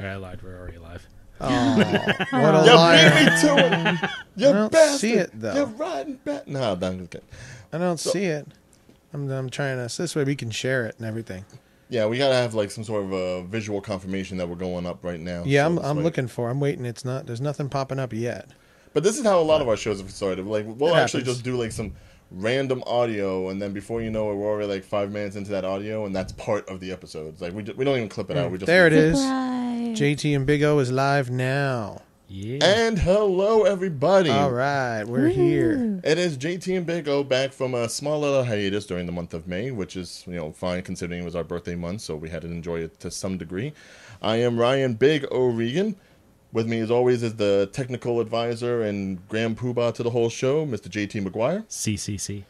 All right, I lied. We're already live. Oh, what a liar. You beat me to it. You I don't bastard. see it, though. You're riding back. No, I'm just kidding. I don't see it. I'm trying to... So this way we can share it and everything. Yeah, we got to have like some sort of a visual confirmation that we're going up right now. Yeah, so I'm looking for... I'm waiting. It's not... There's nothing popping up yet. But this is how a lot of our shows have started. Like, we'll It actually happens. just do like some random audio, and then before you know it, we're already like 5 minutes into that audio, and that's part of the episode. It's like we don't even clip it out. We just There it is. Surprise. JT and Big O is live now. Yeah. And hello, everybody. All right, we're here. It is JT and Big O back from a small little hiatus during the month of May, which is, fine considering it was our birthday month, so we had to enjoy it to some degree. I am Ryan Big O Regan. With me, as always, is the technical advisor and grand poobah to the whole show, Mr. JT McGuire. CCC.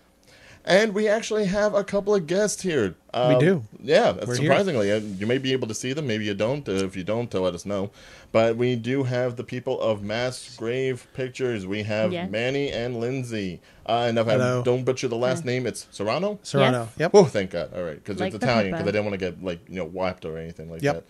And we actually have a couple of guests here. We do. Yeah, We're surprisingly. You may be able to see them, maybe you don't. If you don't, let us know. But we do have the people of Mass Grave Pictures. We have Yes. Manny and Lindsay. And if Hello. I don't butcher the last name, it's Serrano? Serrano. Yes. Yep. Oh, thank God. All right, because Like it's the Italian, because I pepper. didn't want to get, wiped or anything like Yep. that.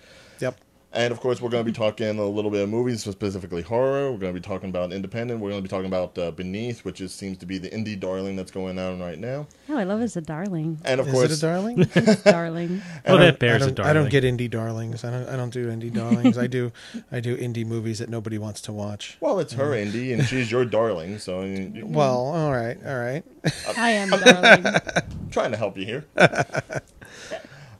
Yep. And, of course, we're going to be talking a little bit of movies, specifically horror. We're going to be talking about independent. We're going to be talking about Beneath, which seems to be the indie darling that's going on right now. Oh, I love it's a darling. And, of Is course... it a darling? It's darling. Oh, that bears I a don't, darling. I don't get indie darlings. I don't do indie darlings. I do indie movies that nobody wants to watch. Well, it's her indie, and she's your darling, so Well, all right. I am a darling. trying to help you here.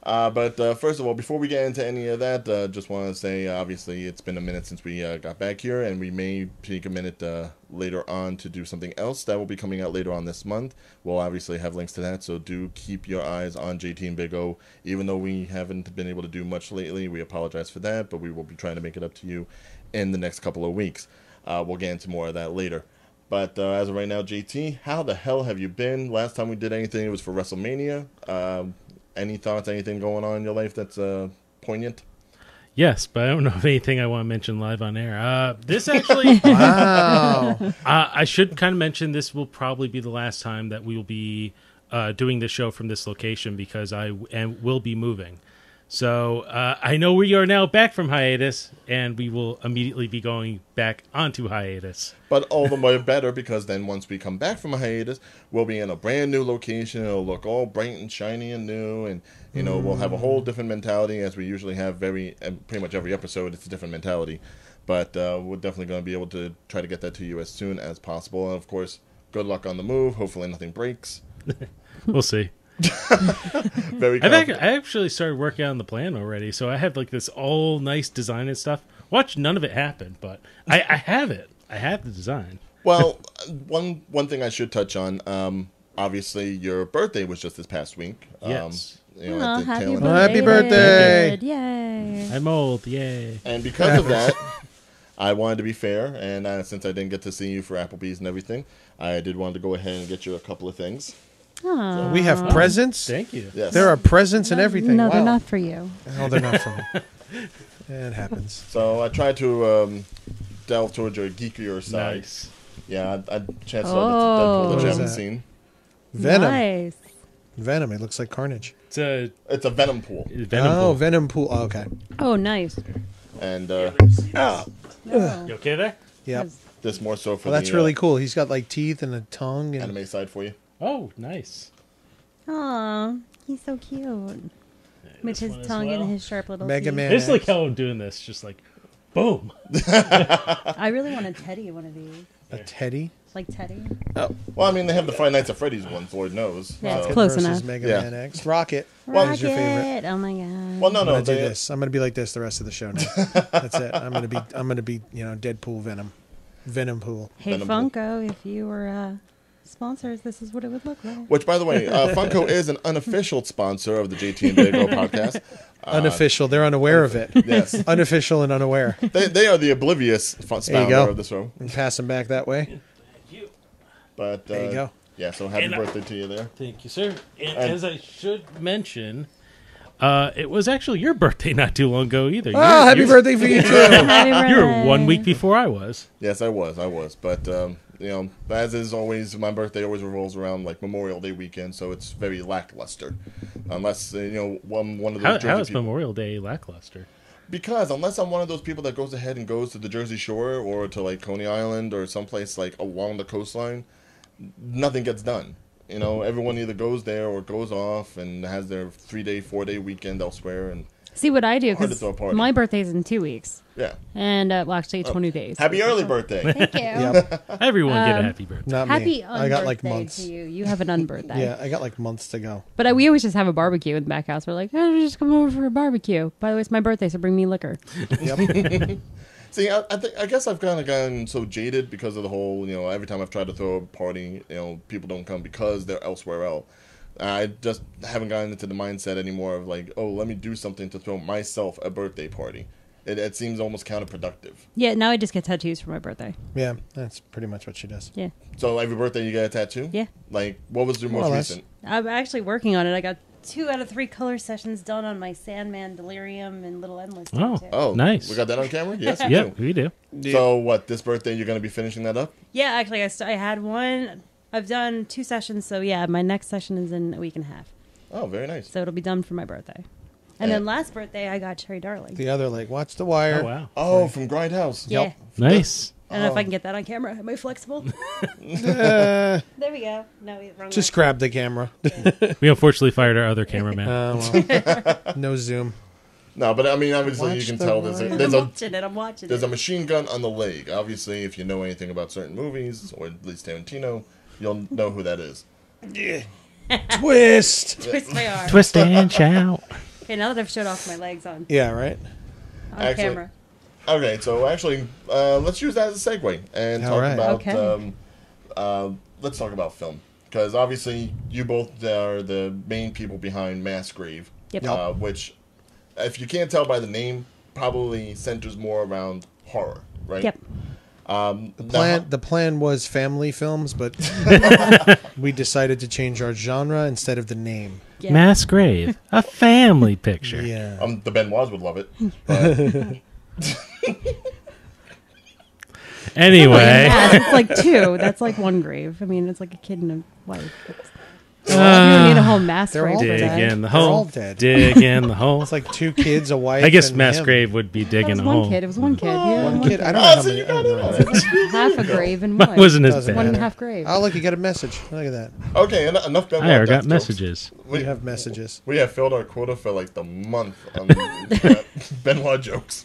But first of all, before we get into any of that, just want to say, obviously, it's been a minute since we got back here, and we may take a minute later on to do something else that will be coming out later on this month. We'll obviously have links to that, so do keep your eyes on JT and Big O. Even though we haven't been able to do much lately, we apologize for that, but we will be trying to make it up to you in the next couple of weeks. We'll get into more of that later. But as of right now, JT, how the hell have you been? Last time we did anything, it was for WrestleMania. Any thoughts, anything going on in your life that's poignant? Yes, but I don't know of anything I want to mention live on air. This actually... Wow. I should kind of mention this will probably be the last time that we will be doing the show from this location because I will be moving. So I know we are now back from hiatus, and we will immediately be going back onto hiatus. But all the more better, because then once we come back from a hiatus, we'll be in a brand new location. It'll look all bright and shiny and new, and we'll have a whole different mentality, as we usually have. Pretty much every episode, it's a different mentality. But we're definitely going to be able to try to get that to you as soon as possible. And of course, good luck on the move. Hopefully, nothing breaks. We'll see. Very. I confident. actually started working on the plan already, so I have like this all nice design and stuff. Watch none of it happen, but I have it. I have the design. Well, one thing I should touch on. Obviously, your birthday was just this past week. Yes. Oh, happy tail end. birthday. Happy birthday. Yay. I'm old, yay. And because of that, I wanted to be fair, and since I didn't get to see you for Applebee's and everything, I did want to go ahead and get you a couple of things. Aw. We have presents. Thank you. Yes. There are presents and everything. No, Wow. they're not for you. Oh, they're not for me. It happens. So I tried to delve towards your geekier side. Nice. Yeah, I chance Oh. Deadpool that What you is haven't that? seen. Venom. Nice. Venom. It looks like Carnage. It's a It's a Venom pool, Venom. Oh, Pool. Venom Pool. Oh, okay. Oh, nice. and Oh. No. You okay there? Yep. this more so for Well, that's the really cool. He's got like teeth and a tongue. And anime side for you. Oh, nice. Aw, he's so cute. With this his one as tongue well. and his sharp little Mega teeth. Man. It's like how I'm doing this, just like, boom. I really want a Teddy one of these. a teddy. Like Teddy. Well, I mean, they have the Five Nights at Freddy's ones, Lord knows. Yeah, it's so- close versus enough. Mega Yeah. Man X. Rocket. Well, Who's your favorite? Oh my god. Well, no, I'm no, gonna do they, this. I'm gonna be like this the rest of the show now. That's it. I'm gonna be Deadpool Venom. Venom Pool. Hey Venom Funko, if you were sponsors, this is what it would look like. which, by the way, Funko is an unofficial sponsor of the JT and Big O podcast. Unofficial. They're unaware of it. Yes, Unofficial and unaware. they are the oblivious There you sponsor go. of the show. And pass them back that way. Thank you. But There you go. Yeah, so happy And birthday to you there. Thank you, sir. And And- as I should mention, it was actually your birthday not too long ago either. Oh, happy birthday for you too. Happy birthday. You were 1 week before I was. Yes, I was. But, as is always, my birthday always revolves around, like, Memorial Day weekend, so it's very lackluster. Unless, one of those How Jersey is people... Memorial Day lackluster? Because unless I'm one of those people that goes ahead and goes to the Jersey Shore or to like Coney Island or someplace like along the coastline, nothing gets done. You know, everyone either goes there or goes off and has their 3-day, 4-day weekend elsewhere. And See what I do, hard to because throw a party. my birthday's in 2 weeks. Yeah. And, well, actually, 20 days. Happy early birthday. Thank you. Yep. Everyone get a happy birthday. Not Happy me. I got like unbirthday months. to you. You have an unbirthday. Yeah, I got like months to go. But we always just have a barbecue in the back house. We're like, oh, just come over for a barbecue. By the way, it's my birthday, so bring me liquor. Yep. See, I guess I've kind of gotten so jaded because of the whole, you know, every time I've tried to throw a party, you know, people don't come because they're elsewhere else. I just haven't gotten into the mindset anymore of like, oh, let me do something to throw myself a birthday party. It seems almost counterproductive. Yeah, now I just get tattoos for my birthday. Yeah, that's pretty much what she does. Yeah. So every birthday you get a tattoo? Yeah. Like, what was your More most or less. recent? I'm actually working on it. I got 2 out of 3 color sessions done on my Sandman, Delirium, and Little Endless. Oh. tattoo. Oh, Nice. We got that on camera? Yes, we Yep, do. we do. So what, this birthday you're going to be finishing that up? Yeah, actually, I had one. I've done 2 sessions, so yeah, my next session is in a week and a half. Oh, very nice. So it'll be done for my birthday. And then last birthday, I got Cherry Darling. The other leg, watch the wire. Oh, wow. Oh, from Grindhouse. Yeah. Nice. I don't know if I can get that on camera. Am I flexible? Uh, There we go. No, wrong just way. grab the camera. We unfortunately fired our other cameraman. Well, no zoom. No, but I mean, obviously Watch you can the tell wire. I'm watching there's it. a machine gun on the leg. Obviously, if you know anything about certain movies, or at least Tarantino, you'll know who that is. Yeah. Twist. Twist my arm. Twist and shout. Okay, now that I've showed off my legs on Yeah, right. Actually- camera. Okay, so actually, let's use that as a segue and All talk right. about. Okay. Let's talk about film, because obviously you both are the main people behind Mass Grave, Yep. which, if you can't tell by the name, probably centers more around horror, right? Yep. The plan was family films, but we decided to change our genre instead of the name. Yeah. Mass Grave, a family picture. Yeah. The Benoits would love it. But Anyway, Yeah, it's like 2. That's like 1 grave. I mean, it's like a kid and a wife. You don't need a whole mass They're grave all for dig that. in the They're all hole. dead. Dig in the hole. It's like 2 kids, a wife. I guess and Mass him. Grave would be That digging was a 1 hole. kid. It was 1 kid. Yeah, One one kid. I don't know how so many. you I got don't it know. all. Half a grave and Mine one. wasn't as Doesn't bad. One and a matter. half grave. Oh, look, you got a message. Look at that. okay, enough Benoit. I already got death jokes. messages. We have messages. We have filled our quota for like the month on Benoit jokes.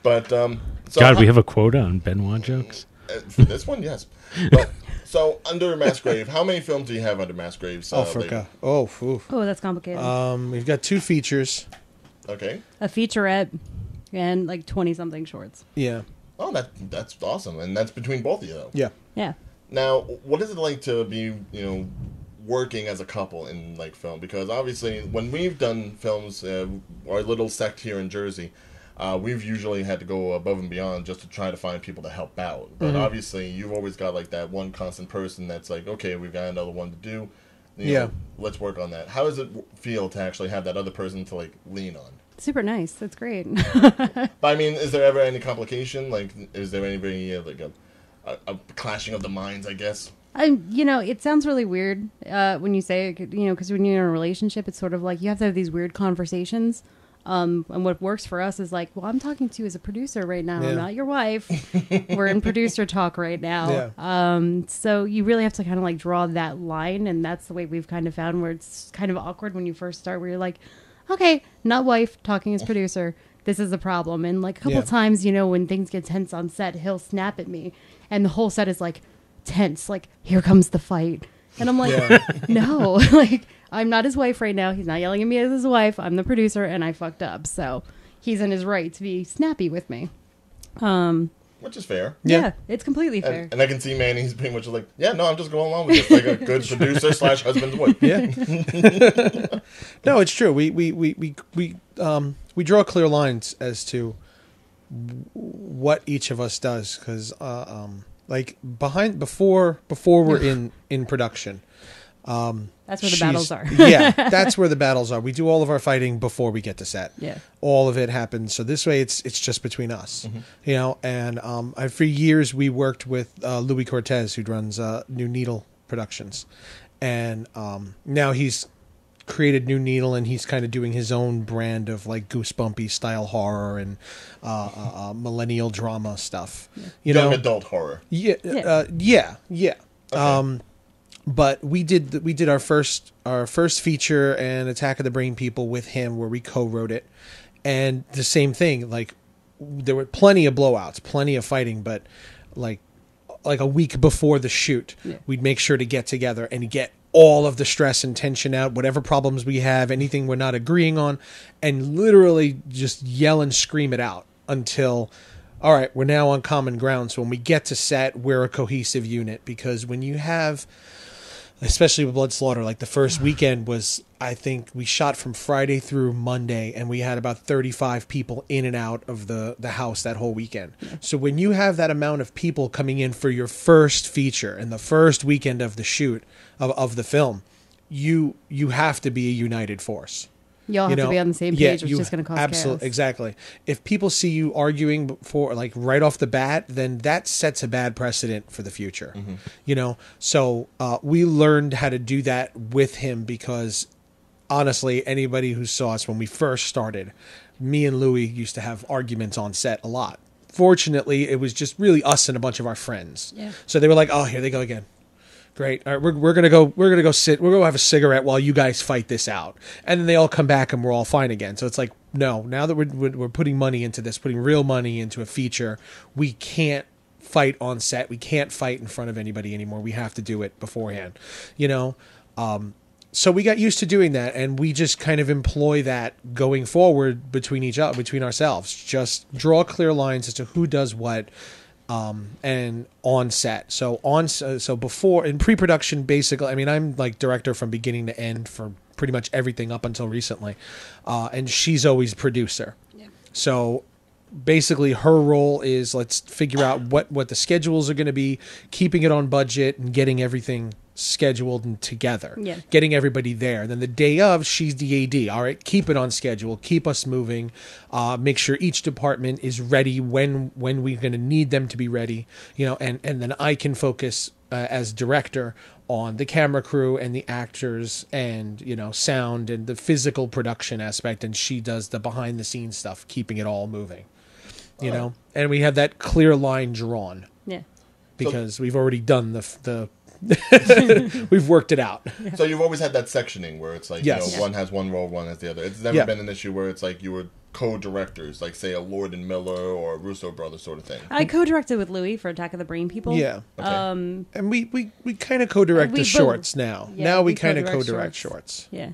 But so God, we have a quota on Benoit jokes. for this one, yes. But so under Mass Grave, how many films do you have under Mass Graves? Africa. Oh, oof. Oh, that's complicated. We've got 2 features. Okay. A featurette and like 20-something shorts. Yeah. Oh, that's awesome, and that's between both of you though. Yeah. Yeah. Now, what is it like to be, working as a couple in like film? Because obviously, when we've done films, our little sect here in Jersey, we've usually had to go above and beyond just to try to find people to help out. But obviously, you've always got like that one constant person that's like, okay, we've got another one to do. Let's work on that. How does it feel to actually have that other person to like lean on? Super nice. That's great. But I mean, is there ever any complication? Like, is there any like a clashing of the minds? I guess. It sounds really weird when you say it, because when you're in a relationship, it's sort of like you have to have these weird conversations. And what works for us is like, well, I'm talking to you as a producer right now, Yeah. not your wife. We're in producer talk right now. Yeah. So you really have to kind of like draw that line. And that's the way we've kind of found where it's kind of awkward when you first start, where you're like, okay, not wife talking as producer. This is a problem. And like a couple Yeah. times, when things get tense on set, he'll snap at me and the whole set is like tense. Like, here comes the fight. And I'm like, no, like, I'm not his wife right now. He's not yelling at me as his wife. I'm the producer, and I fucked up. So he's in his right to be snappy with me. Which is fair. Yeah, it's completely fair. And I can see Manny. He's pretty much like, yeah, no, I'm just going along with it. Like a good producer / husband would. Yeah. No, it's true. We draw clear lines as to what each of us does, because like before we're in production. That's where the battles are. Yeah, that's where the battles are. We do all of our fighting before we get to set. Yeah. All of it happens. So this way, it's just between us, And for years we worked with Louis Cortez, who runs New Needle Productions, and now he's created New Needle, and he's kind of doing his own brand of like goosebumpy style horror and millennial drama stuff. You Young know, adult horror. yeah. Okay. But we did our first feature and Attack of the Brain People with him, where we co-wrote it, and the same thing. Like there were plenty of blowouts, plenty of fighting, but like a week before the shoot, we'd make sure to get together and get all of the stress and tension out, whatever problems we have, anything we're not agreeing on, and literally just yell and scream it out until, all right, we're now on common ground. So when we get to set, we're a cohesive unit, because when you have, especially with Blood Slaughter, like the first weekend was, I think we shot from Friday through Monday, and we had about 35 people in and out of the house that whole weekend. So when you have that amount of people coming in for your first feature and the first weekend of the shoot of the film, you have to be a united force. Y'all have to be on the same page, which is just going to cause absolutely chaos. Exactly. If people see you arguing before, like right off the bat, then that sets a bad precedent for the future. You know, so we learned how to do that with him, because honestly, anybody who saw us when we first started, me and Louis used to have arguments on set a lot. Fortunately, it was just really us and a bunch of our friends. Yeah. So they were like, "Oh, here they go again. Great. All right, we're gonna go sit. We're gonna have a cigarette while you guys fight this out." And then they all come back and we're all fine again. So it's like, no, now that we're putting money into this, putting real money into a feature, we can't fight on set. We can't fight in front of anybody anymore. We have to do it beforehand. You know. So we got used to doing that, and we just kind of employ that going forward between ourselves. Just draw clear lines as to who does what. And on set. So before in pre-production, basically, I mean, I'm like director from beginning to end for pretty much everything up until recently. And she's always producer. Yeah. So basically her role is, let's figure out what the schedules are going to be, keeping it on budget and getting everything scheduled and together, getting everybody there. Then the day of, she's the AD. All right, keep it on schedule, keep us moving, make sure each department is ready when we're going to need them to be ready, you know, and then I can focus as director on the camera crew and the actors and, you know, sound and the physical production aspect, and she does the behind the scenes stuff, keeping it all moving, you know, and we have that clear line drawn, because we've already done the we've worked it out. So you've always had that sectioning where it's like, you know, one has one role, one has the other. It's never been an issue where it's like you were co-directors, like say a Lord and Miller or a Russo brothers sort of thing. I co-directed with Louis for Attack of the Brain People. Yeah. Okay. And we kind of co-direct the shorts now. Now we kind of co-direct shorts. Yeah.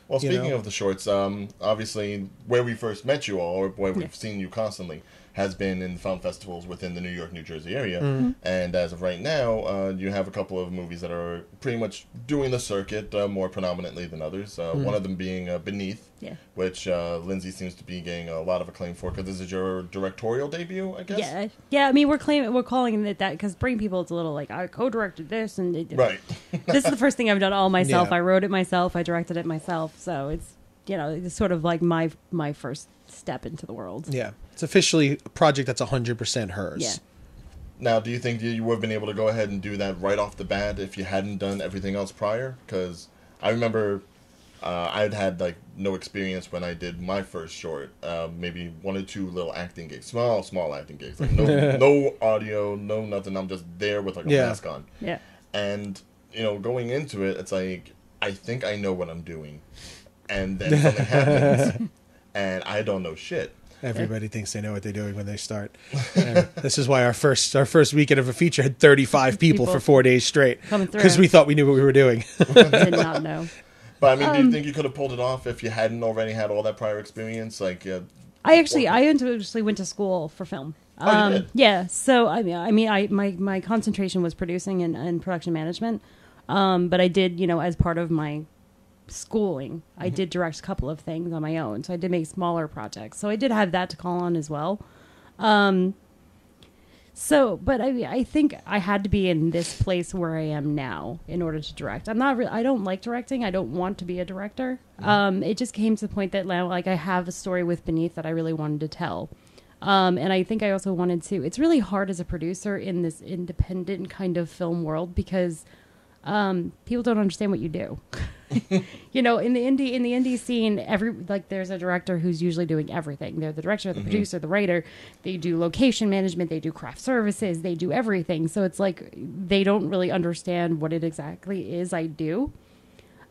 Well, speaking of the shorts, obviously where we first met you all, or where we've seen you constantly, has been in film festivals within the New York, New Jersey area. And as of right now, you have a couple of movies that are pretty much doing the circuit more predominantly than others. One of them being Beneath, which Lindsay seems to be getting a lot of acclaim for, because this is your directorial debut, I guess? Yeah. I mean, we're calling it that because Brain People, it's a little like, I co-directed this. And right. This is the first thing I've done all myself. I wrote it myself. I directed it myself. So it's, you know, it's sort of like my first step into the world. Yeah. It's officially a project that's 100% hers. Yeah. Now, do you think you would have been able to go ahead and do that right off the bat if you hadn't done everything else prior? Because I remember I'd had like no experience when I did my first short. Maybe one or two little acting gigs, small acting gigs. Like no audio, no nothing. I'm just there with like a mask on. Yeah. And you know, going into it, it's like I think I know what I'm doing, and then something happens, and I don't know shit. Everybody thinks they know what they're doing when they start. And this is why our first weekend of a feature had 35 people for 4 days straight, because we thought we knew what we were doing. Did not know. But I mean, do you think you could have pulled it off if you hadn't already had all that prior experience? Like, I actually went to school for film. You did? Yeah. So my concentration was producing and production management. But I did, you know, as part of my schooling, I did direct a couple of things on my own. So I did make smaller projects. So I did have that to call on as well. But I think I had to be in this place where I am now in order to direct. I don't like directing. I don't want to be a director. It just came to the point that now, like, I have a story with Beneath that I really wanted to tell. And I think I also wanted to, it's really hard as a producer in this independent kind of film world because people don't understand what you do. You know, in the indie scene, there's a director who's usually doing everything. They're the director, the producer, the writer. They do location management. They do craft services. They do everything. So it's like they don't really understand what it exactly is I do.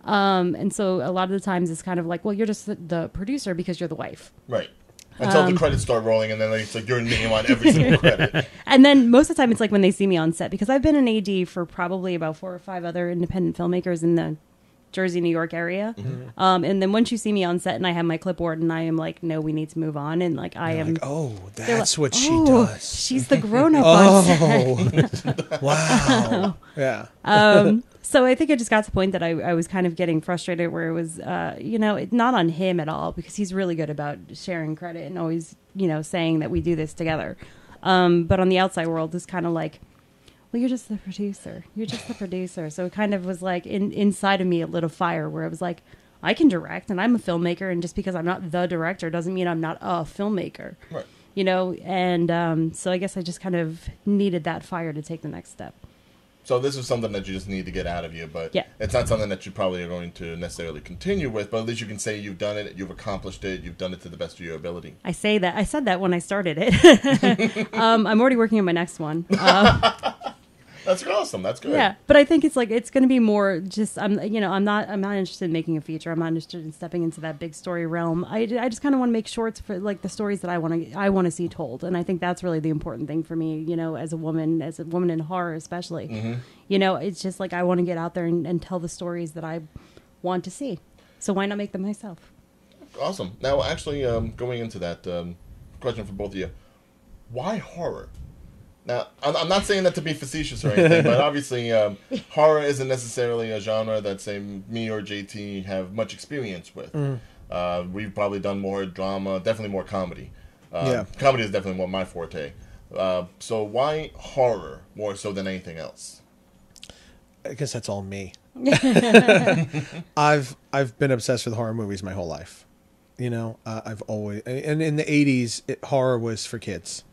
And so a lot of the times it's kind of like, well, you're just the producer because you're the wife. Right. Until the credits start rolling, and then it's like your name on every single credit. And then most of the time it's like when they see me on set, because I've been an AD for probably about 4 or 5 other independent filmmakers in the Jersey, New York area. And then once you see me on set and I have my clipboard and I am like, no, we need to move on. And like, I am. Like, oh, that's like, what she does. She's the grown up on Oh, set. wow. Yeah. So I think it just got to the point that I was kind of getting frustrated where it was, not on him at all, because he's really good about sharing credit and always, saying that we do this together. But on the outside world, it's kind of like, well, you're just the producer. You're just the producer. So it kind of was like inside of me a little fire where it was like, I can direct and I'm a filmmaker. And just because I'm not the director doesn't mean I'm not a filmmaker. Right. And so I guess I just kind of needed that fire to take the next step. So this is something that you just need to get out of you, but yeah. It's not something that you probably are going to necessarily continue with, but at least you can say you've done it, you've accomplished it, you've done it to the best of your ability. I said that when I started it. I'm already working on my next one. That's awesome. That's good. Yeah, but I think it's like it's going to be more just I'm not interested in making a feature. I'm not interested in stepping into that big story realm. I just kind of want to make shorts for like the stories that I want to see told, and I think that's really the important thing for me. As a woman in horror, especially. It's just like I want to get out there and tell the stories that I want to see. So why not make them myself? Awesome. Now, actually, going into that question for both of you, why horror? Now, I'm not saying that to be facetious or anything, but obviously horror isn't necessarily a genre that, say, me or JT have much experience with. We've probably done more drama, definitely more comedy. Comedy is definitely more my forte. So why horror more so than anything else? I guess that's all me. I've been obsessed with horror movies my whole life. I've always... And in the 80s, horror was for kids.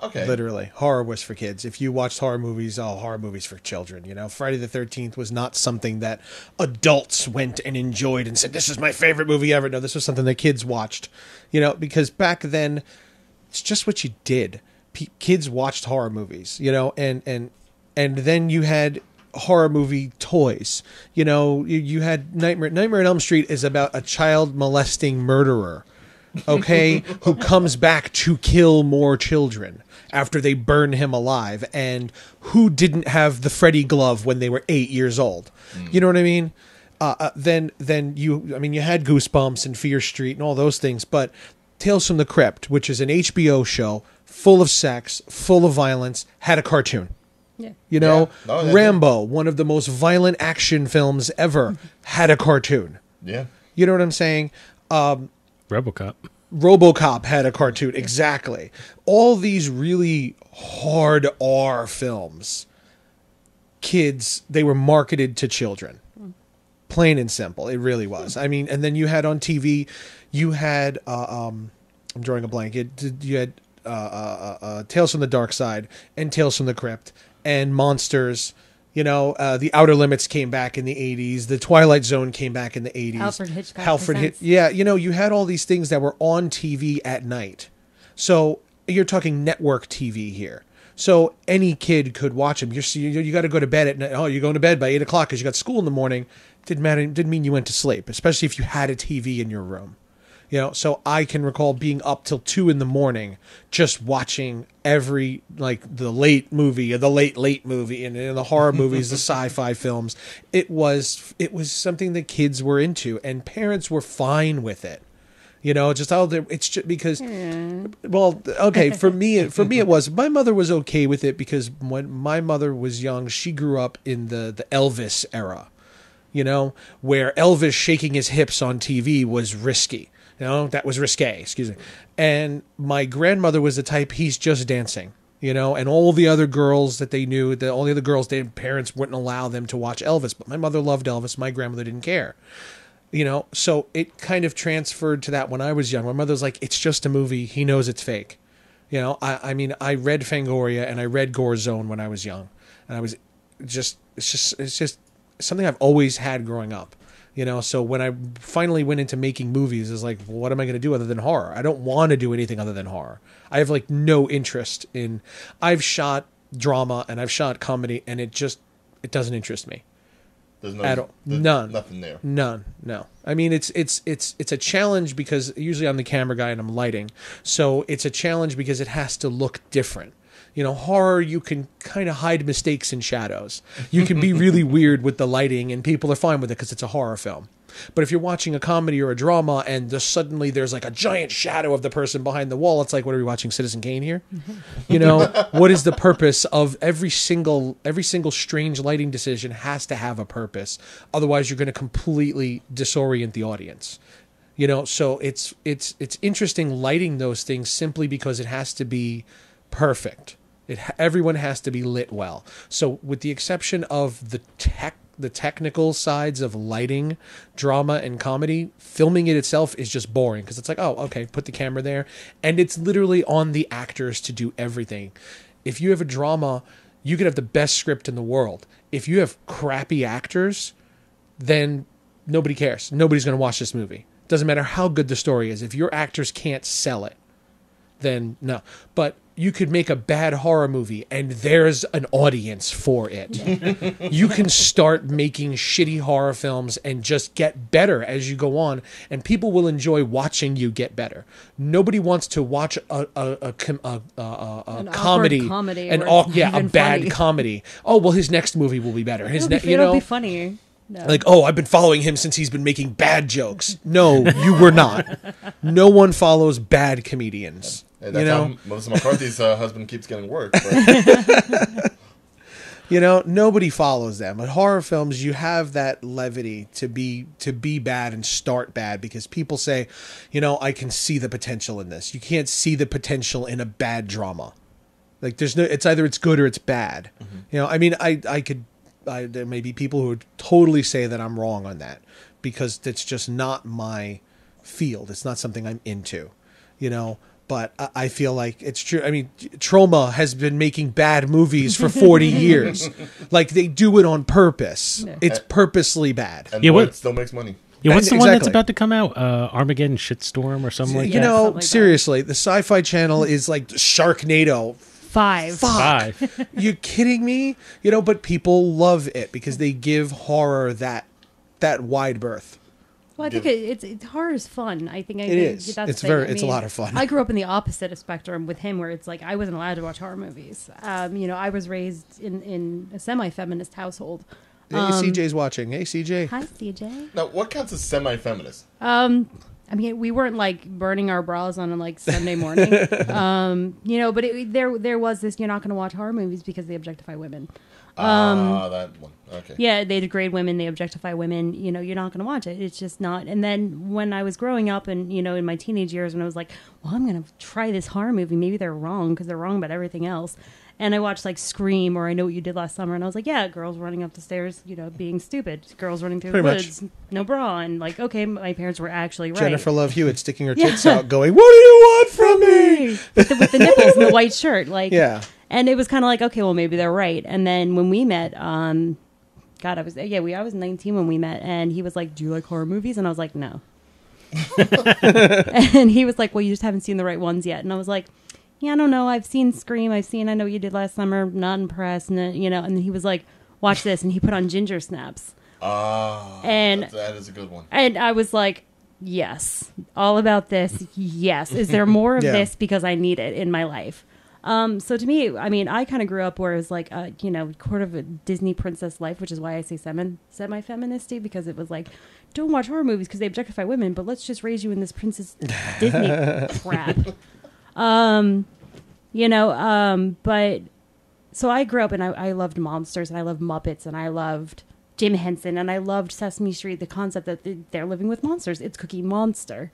Okay. Literally, horror was for kids. If you watched horror movies for children. Friday the 13th was not something that adults went and enjoyed and said, this is my favorite movie ever. No, this was something that kids watched, because back then it's just what you did. Kids watched horror movies, and then you had horror movie toys. You had Nightmare on Elm Street is about a child molesting murderer. Okay, who comes back to kill more children after they burn him alive, and who didn't have the Freddy glove when they were 8 years old. You know what I mean? Then you had Goosebumps and Fear Street and all those things, but Tales from the Crypt, which is an HBO show full of sex, full of violence, had a cartoon. Yeah. Rambo, one of the most violent action films ever, had a cartoon. Yeah. You know what I'm saying? RoboCop had a cartoon. Exactly. All these really hard R films, kids, they were marketed to children. Plain and simple. It really was. And then you had on TV, you had, I'm drawing a blank. You had Tales from the Dark Side and Tales from the Crypt and Monsters. The Outer Limits came back in the 80s. The Twilight Zone came back in the 80s. Alfred Hitchcock. Yeah, you had all these things that were on TV at night. So you're talking network TV here. So any kid could watch them. You got to go to bed at night. Oh, you're going to bed by 8 o'clock because you got school in the morning. Didn't matter. Didn't mean you went to sleep, especially if you had a TV in your room. So I can recall being up till 2 a.m. just watching every, the late movie or the late movie and the horror movies, the sci-fi films. It was something that kids were into, and parents were fine with it. It's just because, well, okay, for me it was. My mother was okay with it because when my mother was young, she grew up in the Elvis era, where Elvis shaking his hips on TV was risky. That was risque, excuse me. And my grandmother was the type, he's just dancing, and all the other girls that they knew, all the other girls, their parents wouldn't allow them to watch Elvis. But my mother loved Elvis. My grandmother didn't care, So it kind of transferred to that when I was young. My mother was like, it's just a movie. He knows it's fake. I read Fangoria and I read Gore Zone when I was young. And I was it's just something I've always had growing up. You know, so when I finally went into making movies, it's like, well, what am I going to do other than horror? I don't want to do anything other than horror. I have like no interest in. I've shot drama and I've shot comedy, and it doesn't interest me. There's nothing there. None. No. I mean, it's a challenge because usually I'm the camera guy and I'm lighting, so it's a challenge because it has to look different. You know, horror, you can kind of hide mistakes in shadows. You can be really weird with the lighting, and people are fine with it because it's a horror film. But if you're watching a comedy or a drama and suddenly there's like a giant shadow of the person behind the wall, it's like, what are we watching, Citizen Kane here? You know, what is the purpose of every single strange lighting decision has to have a purpose. Otherwise, you're going to completely disorient the audience. You know, so it's interesting lighting those things simply because it has to be perfect. Everyone has to be lit well. So with the exception of the technical sides of lighting, drama, and comedy, filming it itself is just boring because it's like, oh, okay, put the camera there. And it's literally on the actors to do everything. If you have a drama, you could have the best script in the world. If you have crappy actors, then nobody cares. Nobody's going to watch this movie. Doesn't matter how good the story is. If your actors can't sell it, then no. But you could make a bad horror movie and there's an audience for it. You can start making shitty horror films and just get better as you go on, and people will enjoy watching you get better. Nobody wants to watch a comedy, a bad comedy. Oh, well, his next movie will be better. It'll be funnier. No. Like, oh, I've been following him since he's been making bad jokes. No, you were not. No one follows bad comedians. And that's how Melissa McCarthy's husband keeps getting work. But. You know, nobody follows them. But horror films, you have that levity to be bad and start bad because people say, you know, I can see the potential in this. You can't see the potential in a bad drama. Like, it's either it's good or it's bad. Mm-hmm. You know, I mean, there may be people who would totally say that I'm wrong on that because it's just not my field. It's not something I'm into, you know, but I feel like it's true. I mean, Troma has been making bad movies for 40 years. Like, they do it on purpose. Yeah. It's purposely bad. And it still makes money. Yeah, what's the one that's about to come out? Armageddon Shitstorm or something like that? You know, seriously, the Sci-Fi Channel is like Sharknado. Five. You kidding me? You know, but people love it because they give horror that wide berth. Well, I think it's horror is fun. I think it is. It's a lot of fun. I grew up in the opposite of spectrum with him, where it's like I wasn't allowed to watch horror movies. You know, I was raised in a semi-feminist household. Hey, CJ's watching. Hey, CJ. Hi, CJ. Now, what counts as semi-feminist? I mean, we weren't like burning our bras on like Sunday morning, you know. But there was this: you're not going to watch horror movies because they objectify women. That one. Okay. Yeah, they degrade women, they objectify women. You know, you're not going to watch it. It's just not. And then when I was growing up, and you know, in my teenage years, when I was like, well, I'm going to try this horror movie. Maybe they're wrong because they're wrong about everything else. And I watched like Scream or I Know What You Did Last Summer, and I was like, yeah, girls running up the stairs, you know, being stupid. Girls running through the woods, no bra. And like, okay, my parents were actually right. Jennifer Love Hewitt sticking her tits out going, what do you want from me? With the nipples and the white shirt. Like, yeah. And it was kind of like, okay, well, maybe they're right. And then when we met, I was 19 when we met, and he was like, do you like horror movies? And I was like, no. And he was like, well, you just haven't seen the right ones yet. And I was like, yeah, I don't know. I've seen Scream. I've seen I Know What You Did Last Summer. Not impressed. And, you know, and then he was like, watch this. And he put on Ginger Snaps. And that is a good one. And I was like, yes, all about this. Yes. Is there more of this? Because I need it in my life. So to me, I mean, I kind of grew up where it was like, you know, quarter of a Disney princess life, which is why I say semi-feministy, because it was like, don't watch horror movies because they objectify women, but let's just raise you in this princess Disney crap. You know, but so I grew up and I loved monsters and I loved Muppets and I loved Jim Henson and I loved Sesame Street, the concept that they're living with monsters. It's Cookie Monster.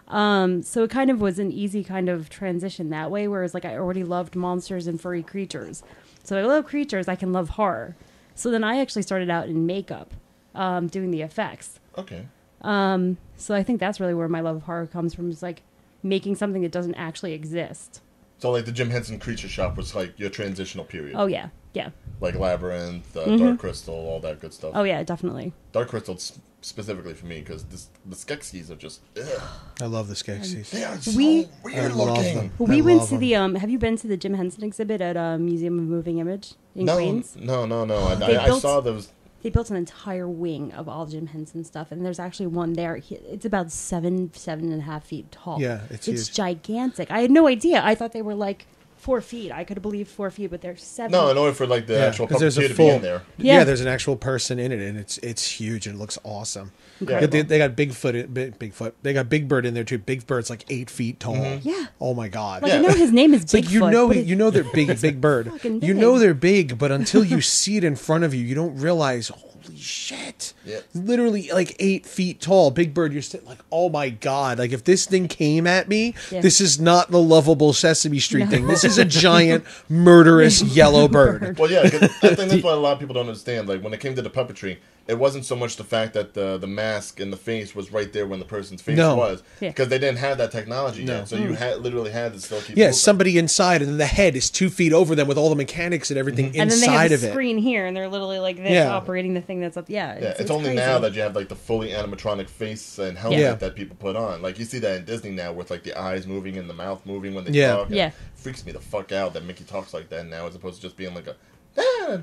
So it kind of was an easy kind of transition that way, whereas like I already loved monsters and furry creatures. So I love creatures, I can love horror. So then I actually started out in makeup, doing the effects. Okay. So I think that's really where my love of horror comes from, is like making something that doesn't actually exist. So like the Jim Henson Creature Shop was like your transitional period. Oh yeah. Yeah. Like Labyrinth, Dark Crystal, all that good stuff. Oh yeah, definitely. Dark Crystal specifically for me because the Skeksis are just. Ugh. I love the Skeksis. They are so We- weird I love looking. them. We I went love to them. the have you been to the Jim Henson exhibit at Museum of Moving Image in Queens? No. They I built- saw those. They built an entire wing of all Jim Henson stuff, and there's actually one there. It's about 7.5 feet tall. Yeah, it's huge. gigantic. I had no idea. I thought they were like 4 feet. I could have believed 4 feet, but they're 7. No, in order for like the actual 'cause there's a puppeteer to be full- in there. Yeah. Yeah, there's an actual person in it, and it's huge and it looks awesome. Incredible. They got Bigfoot. They got Big Bird in there too. Big Bird's like 8 feet tall. Yeah. Oh my god. Like, Yeah. I know his name is It's like Bigfoot. but you know they're big, Big Bird. fucking You big. know they're big, but until you see it in front of you, you don't realize. Holy shit! Yeah. Literally like 8 feet tall. Big Bird, you're still like, oh my god! Like if this thing came at me, Yeah. this is not the lovable Sesame Street No. thing. This is a giant murderous yellow bird. Well, yeah, 'cause I think that's what a lot of people don't understand. Like when it came to the puppetry, it wasn't so much the fact that the mask and the face was right there when the person's face No. was, Yeah. because they didn't have that technology No. yet. So you literally had to still keep. Yeah, moving. somebody inside, and then the head is 2 feet over them with all the mechanics and everything and then they inside have of a it. screen here, and they're literally like this, Yeah. operating the thing that's up. Yeah, Yeah, it's only crazy. now that you have like the fully animatronic face and helmet Yeah. that people put on. Like you see that in Disney now, with like the eyes moving and the mouth moving when they Yeah. talk. and Yeah. it freaks me the fuck out that Mickey talks like that now, as opposed to just being like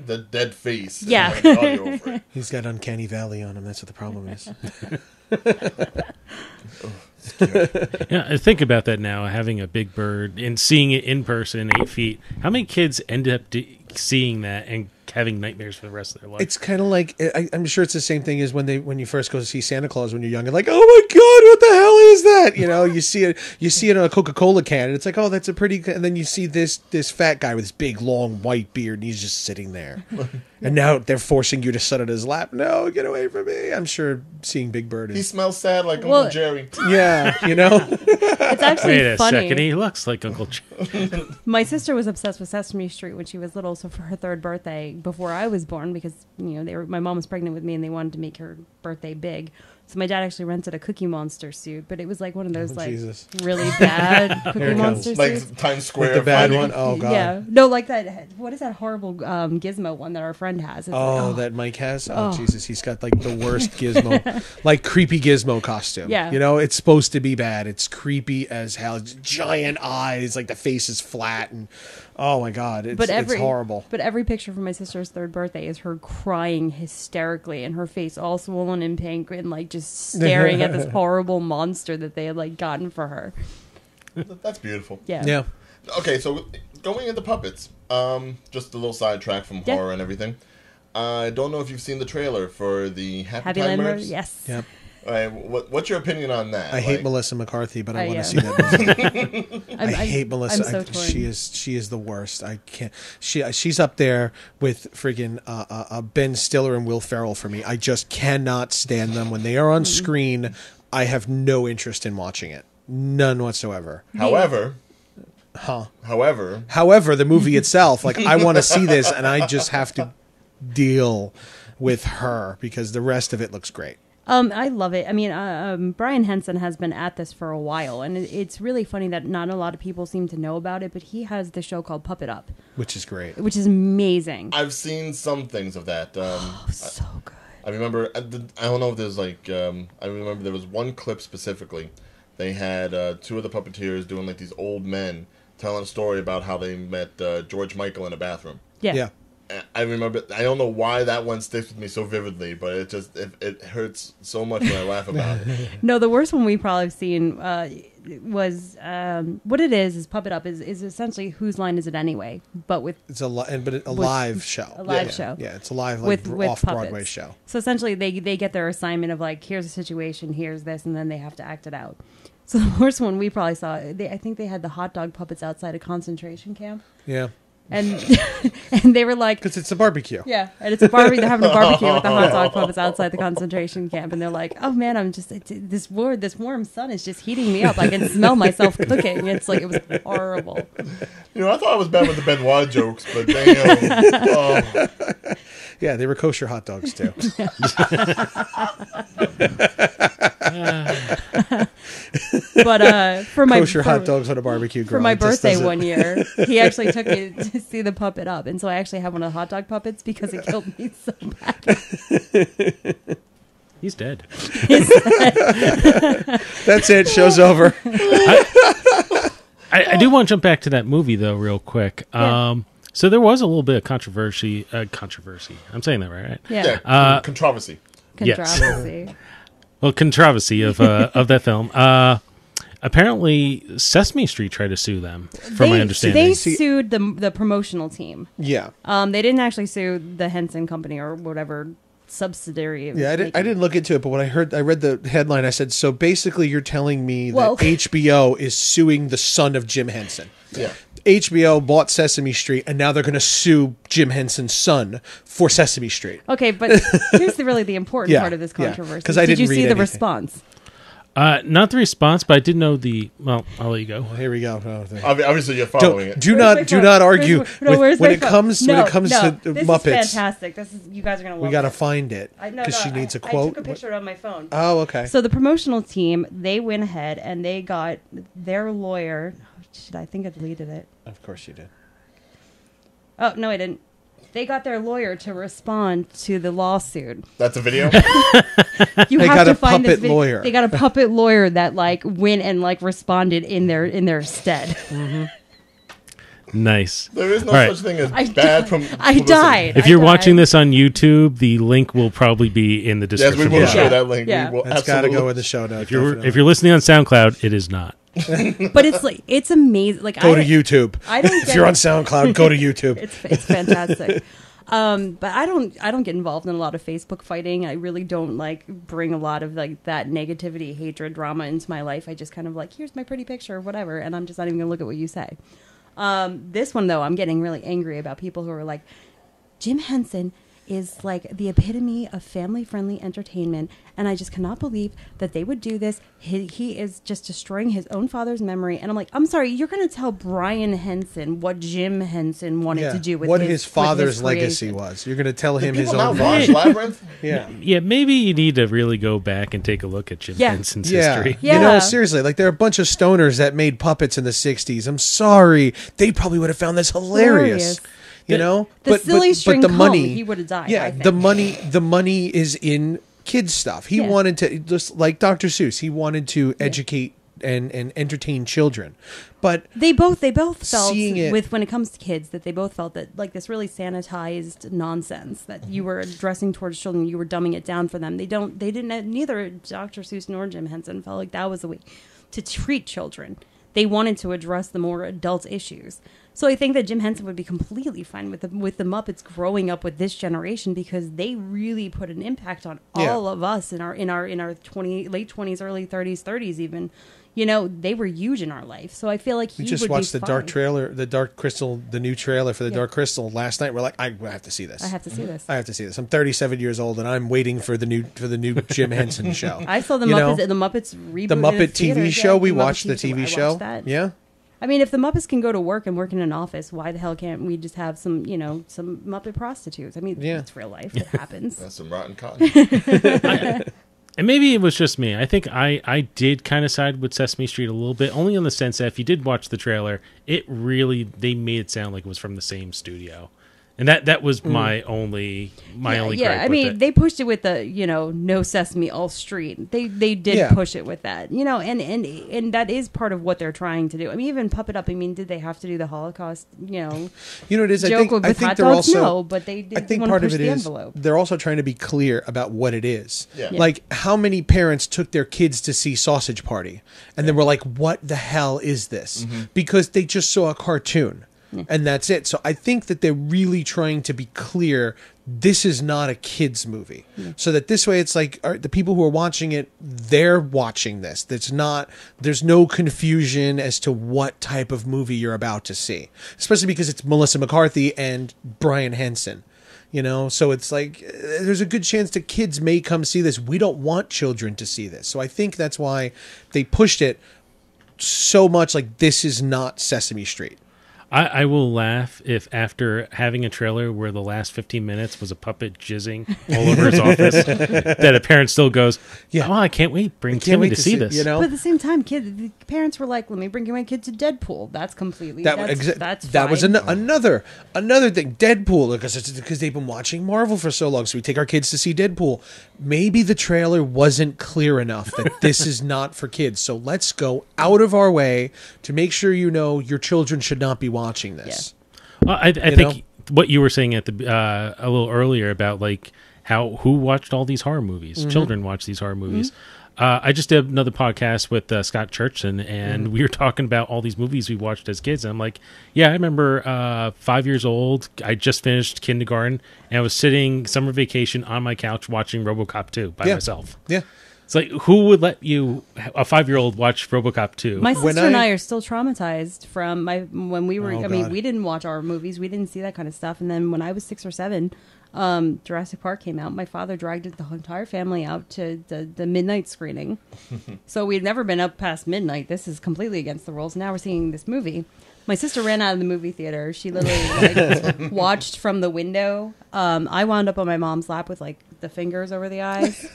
the dead face. and Yeah. having the audio over it. He's got Uncanny Valley on him. That's what the problem is. Yeah, I think about that now, having a Big Bird and seeing it in person, 8 feet. How many kids end up seeing that and having nightmares for the rest of their life? It's kind of like I'm sure it's the same thing as when you first go to see Santa Claus when you're young and like, oh my god, what the hell is that? You know, you see it on a Coca-Cola can and it's like, oh, that's a pretty. And then you see this fat guy with this big long white beard and he's just sitting there. And now they're forcing you to sit on his lap. No, get away from me. I'm sure seeing Big Bird He is. smells sad like Well- Uncle Jerry. Yeah, you know. It's actually Wait a funny. second, he looks like Uncle Ch- My sister was obsessed with Sesame Street when she was little. So for her 3rd birthday, before I was born, because my mom was pregnant with me and they wanted to make her birthday big. So my dad actually rented a Cookie Monster suit, but it was like one of those Oh, like Jesus. really bad Here Cookie it Monster comes. Like suits. Times Square. With the bad fighting. one. Oh god. Yeah, no, like that. What is that horrible Gizmo one that our friend has? It's Oh, like, that Mike has? Oh, Oh. Jesus. He's got like the worst gizmo, like creepy gizmo costume. Yeah. You know, it's supposed to be bad. It's creepy as hell. It's giant eyes, like the face is flat. And oh my God, it's horrible. But every picture from my sister's 3rd birthday is her crying hysterically and her face all swollen and pink and like just staring at this horrible monster that they had like gotten for her. That's beautiful. Yeah. Yeah. Okay, so going into puppets, just a little sidetrack from Yeah. horror and everything. I don't know if you've seen the trailer for the Happy Happy Time Landlord? Murders. Yes. Yep. All right, what's your opinion on that? I hate Like, Melissa McCarthy, but I want yeah. to see that movie. I I'm hate Melissa. I'm so torn. She is the worst. I can't. She's up there with friggin' Ben Stiller and Will Ferrell for me. I just cannot stand them when they are on screen. I have no interest in watching it. None whatsoever. However, However, the movie itself, like I want to see this, and I just have to deal with her because the rest of it looks great. I love it. I mean, Brian Henson has been at this for a while, and it's really funny that not a lot of people seem to know about it, but he has the show called Puppet Up, Which is great. which is amazing. I've seen some things of that. So good. I remember, I don't know if there's like, I remember there was one clip specifically. They had 2 of the puppeteers doing like these old men telling a story about how they met George Michael in a bathroom. Yeah. I remember, I don't know why that one sticks with me so vividly, but it hurts so much when I laugh about it. No, the worst one we probably have seen was what it is Puppet Up is essentially Whose Line Is It Anyway, but with It's a live show. a live Yeah. show. Yeah, it's a live like with off Broadway puppets. show. So essentially, they get their assignment of like, here's a situation, here's this, and then they have to act it out. So the worst one we probably saw, I think they had the hot dog puppets outside a concentration camp, Yeah, and and they were like, because it's a barbecue. yeah, and it's a barbecue. They're having a barbecue with the hot dog puppets outside the concentration camp, and they're like, "Oh man, this warm sun is just heating me up. I can smell myself cooking." It's like it was horrible. You know, I thought I was bad with the Benoit jokes, but damn. Oh. Yeah, they were kosher hot dogs too. But for my Kosher hot dogs on a barbecue grill. for my It just birthday doesn't- one year, he actually took me see the puppet up, and so I actually have one of the hot dog puppets because it killed me so bad. He's dead. That's it. Show's over. I do want to jump back to that movie though, real quick. Yeah. So there was a little bit of controversy. I'm saying that right? Yeah. Controversy. Yes. Controversy. Well, controversy of that film. Apparently, Sesame Street tried to sue them, from my understanding. They sued the promotional team. Yeah. They didn't actually sue the Henson Company or whatever subsidiary. Yeah, I didn't look into it, but when I read the headline, I said, so basically you're telling me that HBO is suing the son of Jim Henson. Yeah. HBO bought Sesame Street, and now they're going to sue Jim Henson's son for Sesame Street. Okay, but here's really the important part of this Yeah, controversy. 'cause I Did you didn't see read the anything. response? Not the response, but I did know Well, I'll let you go. Well, here we go. Obviously, you're following it. Do not argue when it comes to this Muppets. Is fantastic. You guys are gonna love. We got to this. find it because she needs a quote. I took a picture on my phone. Oh, okay. So the promotional team, they went ahead and they got their lawyer. I think I deleted it. Of course you did. Oh no, I didn't. They got their lawyer to respond to the lawsuit. That's a video? You They have got to a find this puppet lawyer. They got a puppet lawyer that went and responded in their stead. Nice. There is no All right. such thing as I bad died. from I died. If you're watching this on YouTube, the link will probably be in the Yes, description. we will Yeah. share that link. Yeah. We will That's got to absolutely. go in the show notes. If you're listening on SoundCloud, it is not. But it's amazing. Go to YouTube. I don't If get you're it. on SoundCloud, go to YouTube. It's fantastic. But I don't get involved in a lot of Facebook fighting. I really don't bring a lot of that negativity, hatred, drama into my life. I just kind of here's my pretty picture or whatever, and I'm just not even gonna look at what you say. This one though, I'm getting really angry about people who are like, Jim Henson is the epitome of family-friendly entertainment, and I just cannot believe that they would do this. He is just destroying his own father's memory, and I'm like, I'm sorry, you're going to tell Brian Henson what Jim Henson wanted to do with what his his father's with his legacy creation. was. You're going to tell him his People own not watch version. Labyrinth? Yeah. Yeah, maybe you need to really go back and take a look at Jim Yeah. Henson's Yeah. history. Yeah. You know, seriously, there are a bunch of stoners that made puppets in the 60s. I'm sorry. They probably would have found this hilarious. You know? The silly string the cone, money, he would have died. yeah, I think. the money is in kids stuff. He Yeah. wanted to, just like Dr. Seuss, he wanted to educate and entertain children. But They both felt Seeing it- when it comes to kids that they both felt that this really sanitized nonsense that you were addressing towards children, you were dumbing it down for them. Neither Dr. Seuss nor Jim Henson felt like that was the way to treat children. They wanted to address the more adult issues. So I think that Jim Henson would be completely fine with the Muppets growing up with this generation because they really put an impact on all of us in our late 20s, early 30s even. You know, they were huge in our life. So I feel like he we just would watched be the fine. Dark Crystal, the new trailer for the Yeah. Dark Crystal last night. We're like, I have to see this. I have to see this. I have to see this. I'm 37 years old and I'm waiting for the new Jim Henson show. I saw the You know? Muppets reboot. The in Muppet theaters. TV show. Yeah, We the Muppet watched the TV I show. watched that. Yeah. I mean, if the Muppets can go to work and work in an office, why the hell can't we just have some Muppet prostitutes? I mean, Yeah. it's real life. It happens. That's some rotten cotton. And maybe it was just me. I think I did kind of side with Sesame Street a little bit, only in the sense that if you did watch the trailer, they made it sound like it was from the same studio. And that was my only gripe I with mean, it. they pushed it with the no Sesame all street. They did push it with that, and that is part of what they're trying to do. I mean, even Puppet Up. I mean, did they have to do the Holocaust? You know what it is? Joke with I think hot they're dogs? also. No, but they did I think want part to of push it the is envelope. they're also trying to be clear about what it is. Yeah. Yeah. Like how many parents took their kids to see Sausage Party and then were like, "What the hell is this?" Because they just saw a cartoon. And that's it. So I think that they're really trying to be clear. This is not a kids movie. So that this way it's like the people who are watching it, they're watching this. There's no confusion as to what type of movie you're about to see. Especially because it's Melissa McCarthy and Brian Henson. So it's like there's a good chance that kids may come see this. We don't want children to see this. So I think that's why they pushed it so much like this is not Sesame Street. I will laugh if after having a trailer where the last 15 minutes was a puppet jizzing all over his office, that a parent still goes, "Oh, I can't wait! Bring Timmy to see this." You know? But at the same time, the parents were like, "Let me bring my kid to Deadpool." That's completely that's that was fine. another thing. Deadpool, because they've been watching Marvel for so long, so we take our kids to see Deadpool. Maybe the trailer wasn't clear enough that this is not for kids. So let's go out of our way to make sure you know your children should not be watching this. Well, I think what you were saying at the a little earlier about like who watched all these horror movies. Children watch these horror movies. I just did another podcast with Scott Churchson, and we were talking about all these movies we watched as kids. And I'm like, yeah, I remember 5 years old. I just finished kindergarten, and I was sitting summer vacation on my couch watching RoboCop 2 by myself. Yeah. It's like, who would let you, a 5-year-old, watch RoboCop 2? My sister and I are still traumatized from when we were. Oh, I mean, God. we didn't watch our movies. We didn't see that kind of stuff. And then when I was 6 or 7, Jurassic Park came out. My father dragged the entire family out to the midnight screening. So we'd never been up past midnight. This is completely against the rules. Now we're seeing this movie. My sister ran out of the movie theater. She literally watched from the window. I wound up on my mom's lap with like the fingers over the eyes.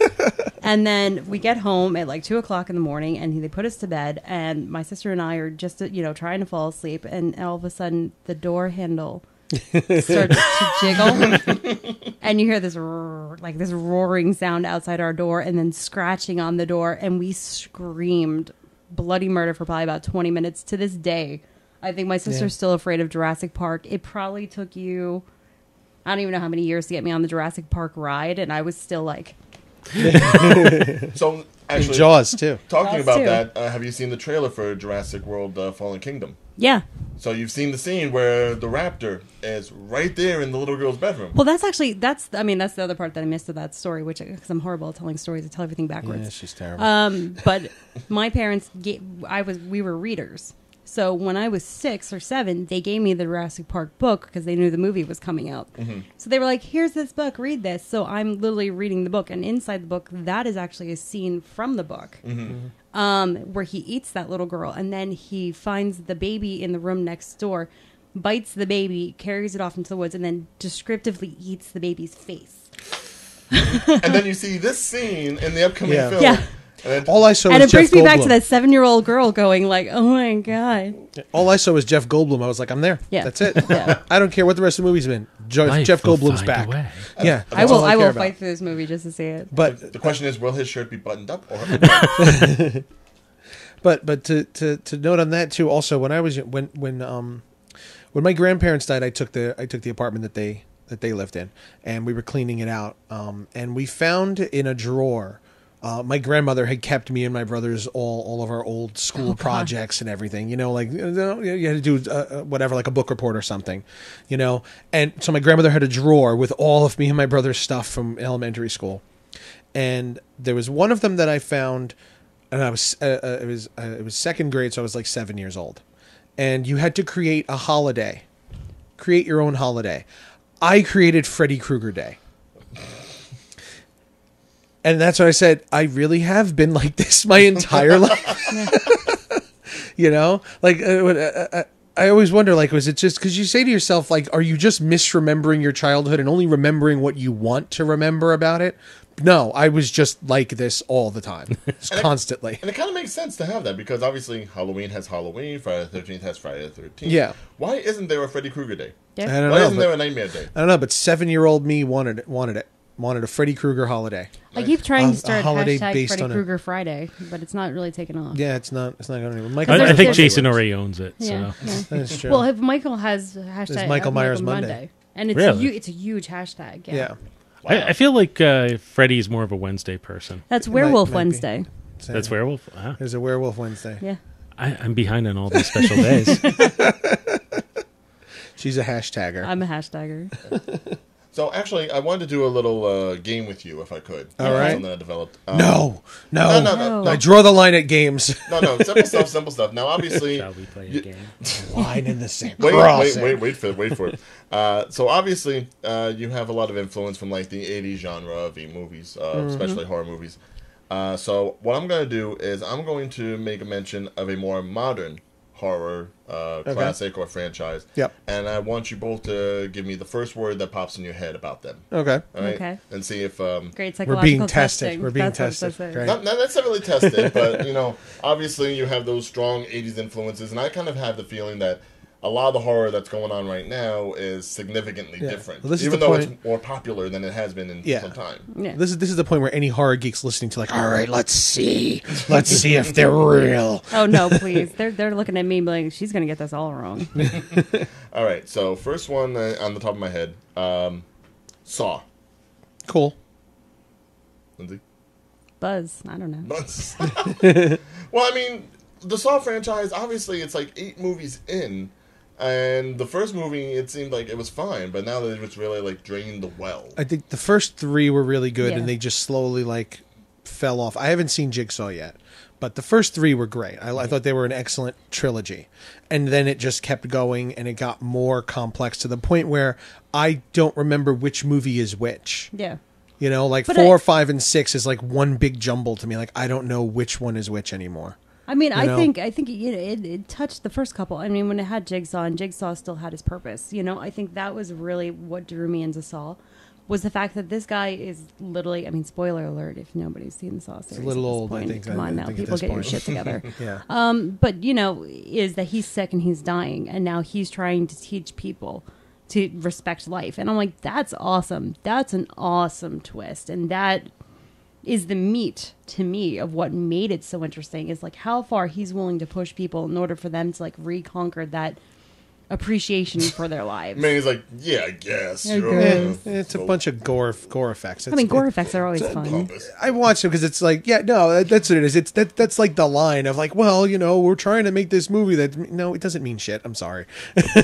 And then we get home at like 2:00 in the morning, and they put us to bed. And my sister and I are just trying to fall asleep, and all of a sudden the door handle starts to jiggle, and you hear this this roaring sound outside our door, and then scratching on the door, and we screamed bloody murder for probably about 20 minutes. To this day, I think my sister's still afraid of Jurassic Park. It probably took you, I don't even know how many years to get me on the Jurassic Park ride, and I was still like... So, actually, And Jaws, too. talking Jaws, about too. that, have you seen the trailer for Jurassic World Fallen Kingdom? Yeah. So you've seen the scene where the raptor is right there in the little girl's bedroom. Well, that's the other part that I missed of that story, because I'm horrible at telling stories. I tell everything backwards. Yeah, she's terrible. But my parents, we were readers. So when I was 6 or 7, they gave me the Jurassic Park book because they knew the movie was coming out. Mm-hmm. So they were like, here's this book, read this. So I'm literally reading the book. And inside the book, that is actually a scene from the book where he eats that little girl. And then he finds the baby in the room next door, bites the baby, carries it off into the woods, and then descriptively eats the baby's face. And then you see this scene in the upcoming film. Yeah. And All I saw And was it brings Jeff me back Goldblum. to that 7-year-old girl going like, oh my God. All I saw was Jeff Goldblum. I was like, I'm there. Yeah. That's it. Yeah. I don't care what the rest of the movie's been. Life Jeff will Goldblum's find back. a way. Yeah, I will care about. fight through this movie just to see it. But the question is, will his shirt be buttoned up or But to note on that too. Also, when I was when my grandparents died, I took the apartment that they lived in, and we were cleaning it out. And we found in a drawer. My grandmother had kept me and my brothers all of our old school projects and everything. You know, like you had to do whatever, like a book report or something. You know, and so my grandmother had a drawer with all of me and my brother's stuff from elementary school, and there was one of them that I found. And I was it was second grade, so I was like 7 years old. And you had to create a holiday. Create your own holiday. I created Freddy Krueger Day. And that's what I said, I really have been like this my entire life. You know? Like, I always wonder, like, was it just... Because you say to yourself, like, are you just misremembering your childhood and only remembering what you want to remember about it? No, I was just like this all the time, constantly. And it kind of makes sense to have that because obviously Halloween has Halloween, Friday the 13th has Friday the 13th. Yeah. Why isn't there a Freddy Krueger Day? Yeah. I don't Why know. isn't there a Nightmare Day? I don't know, but 7-year-old me wanted it. Wanted a Freddy Krueger holiday. I keep trying to start holiday hashtag based Freddy on Krueger Friday, but it's not really taking off. Yeah, it's not going anywhere. I there's- think there's- Jason already owns it. Yeah. So. Yeah. That's true. Well, if Michael has hashtag Michael Myers Monday. and it's Really? it's a huge hashtag. Yeah. yeah. I feel like Freddy's more of a Wednesday person. That's Werewolf might be. Wednesday. That's Werewolf? Wow. There's a Werewolf Wednesday. Yeah. I'm behind on all these special days. She's a hashtagger. I'm a hashtagger. So actually, I wanted to do a little game with you, if I could. All right. Something I developed. No. No. I draw the line at games. No. Simple stuff. Now, obviously, Shall we play a game? Line in the sand. wait for it. So obviously, you have a lot of influence from like the 80s genre of movies, especially horror movies. So what I'm going to do is I'm going to make a mention of a more modern horror classic or franchise. Yep. And I want you both to give me the first word that pops in your head about them. Okay. All right? Okay. And see if... Great psychological We're being testing. tested. We're being That's what tested. it says. Great. not necessarily tested, but, you know, obviously you have those strong 80s influences, and I kind of have the feeling that a lot of the horror that's going on right now is significantly different, Well, this is even the though point- it's more popular than it has been in some time. Yeah. This is the point where any horror geeks listening to like, all right, let's see if they're real. Oh no, please! They're looking at me like she's gonna get this all wrong. All right, so first one on the top of my head, Saw. Cool. Lindsay? Buzz. I don't know. Well, I mean, the Saw franchise, obviously, it's like 8 movies in, and the first movie, it seemed like it was fine, but now that it was really, like, drained the well. I think the first 3 were really good, Yeah. and they just slowly like fell off. I haven't seen Jigsaw yet, but the first 3 were great. I thought they were an excellent trilogy, and then it just kept going, and it got more complex to the point where I don't remember which movie is which. Yeah. You know, like But 4, 5, and 6 is like one big jumble to me. Like I don't know which one is which anymore. I mean, You know? I think it touched the first couple. I mean, when it had Jigsaw and Jigsaw still had his purpose, you know, I think that was really what drew me into Saw, was the fact that this guy is literally, I mean, spoiler alert if nobody's seen the Saw series. a little at this old, I point. think. Come I on now, think at people this get your point. shit together. Yeah. But you know, is that he's sick and he's dying, and now he's trying to teach people to respect life, and I'm like, that's awesome. That's an awesome twist, and that is the meat to me of what made it so interesting, is like how far he's willing to push people in order for them to like reconquer that appreciation for their lives. Manny's like, yeah, I guess. I Sure. guess. It's a bunch of gore effects. I mean, gore effects are always fun. Pompous. I watch it because it's like, yeah, no, that's what it is. It's that's like the line of like, well, you know, we're trying to make this movie that no, it doesn't mean shit. I'm sorry.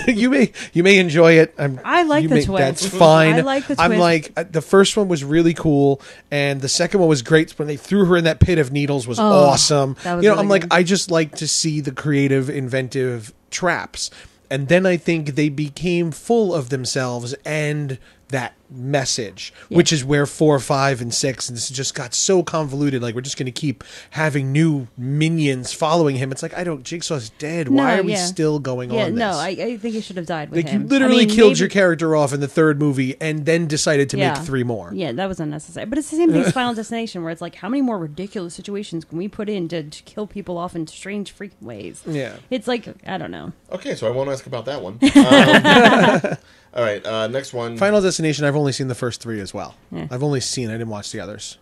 you may enjoy it. I like you the twist. That's fine. I like the I'm twist. like the first one was really cool, and the second one was great. When they threw her in that pit of needles was awesome. that was you know, really I'm like, good. I just like to see the creative, inventive traps. And then I think they became full of themselves and that message, which is where 4, 5, and 6, and this just got so convoluted. Like, we're just going to keep having new minions following him. It's like, Jigsaw's dead. Why are we still going on this? No, I think he should have died with Like, you him. literally I mean, killed maybe- your character off in the 3rd movie and then decided to Yeah. make 3 more. Yeah, that was unnecessary. But it's the same thing as Final Destination, where it's like, how many more ridiculous situations can we put in to kill people off in strange, freaking ways? Yeah. It's like, I don't know. Okay, so I won't ask about that one. All right, next one. Final Destination, I've only seen the first 3 as well. Yeah. I've only seen, I didn't watch the others.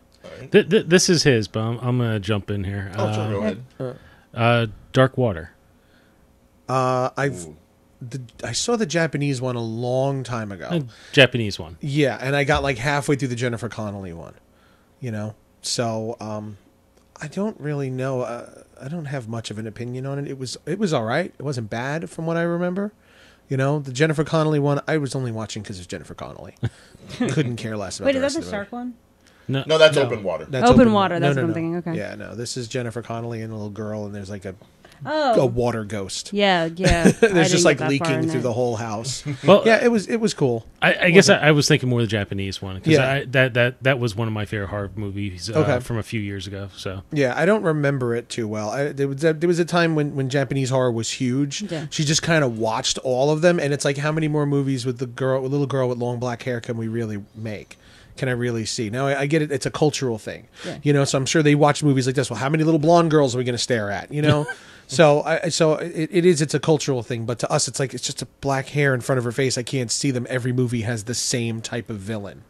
This is his, but I'm going to jump in here. Oh, sure, go ahead. Dark Water. I Ooh. saw the Japanese one a long time ago. Japanese one. Yeah, and I got like halfway through the Jennifer Connelly one, you know? So, I don't really know. I don't have much of an opinion on it. It was all right. It wasn't bad from what I remember. You know, the Jennifer Connelly one, I was only watching because it's Jennifer Connelly. Couldn't care less about Wait, the is rest that the of shark one? No, that's Open Water. That's Open Water, that's what I'm no. thinking, okay. Yeah, no, this is Jennifer Connelly and a little girl, and there's like a Oh. water ghost. Yeah. There's just like leaking through the whole house. Well, Yeah, it was cool. I guess I was thinking more the Japanese one because Yeah. that was one of my favorite horror movies Okay. from a few years ago. So Yeah, I don't remember it too well. There was a time when Japanese horror was huge. Yeah. She just kind of watched all of them, and it's like, how many more movies with little girl with long black hair can we really make? Can I really see? Now, I get it. It's a cultural thing, Yeah. you know, so I'm sure they watch movies like this. Well, how many little blonde girls are we going to stare at, you know? It's a cultural thing, but to us, it's like, it's just a black hair in front of her face. I can't see them. Every movie has the same type of villain,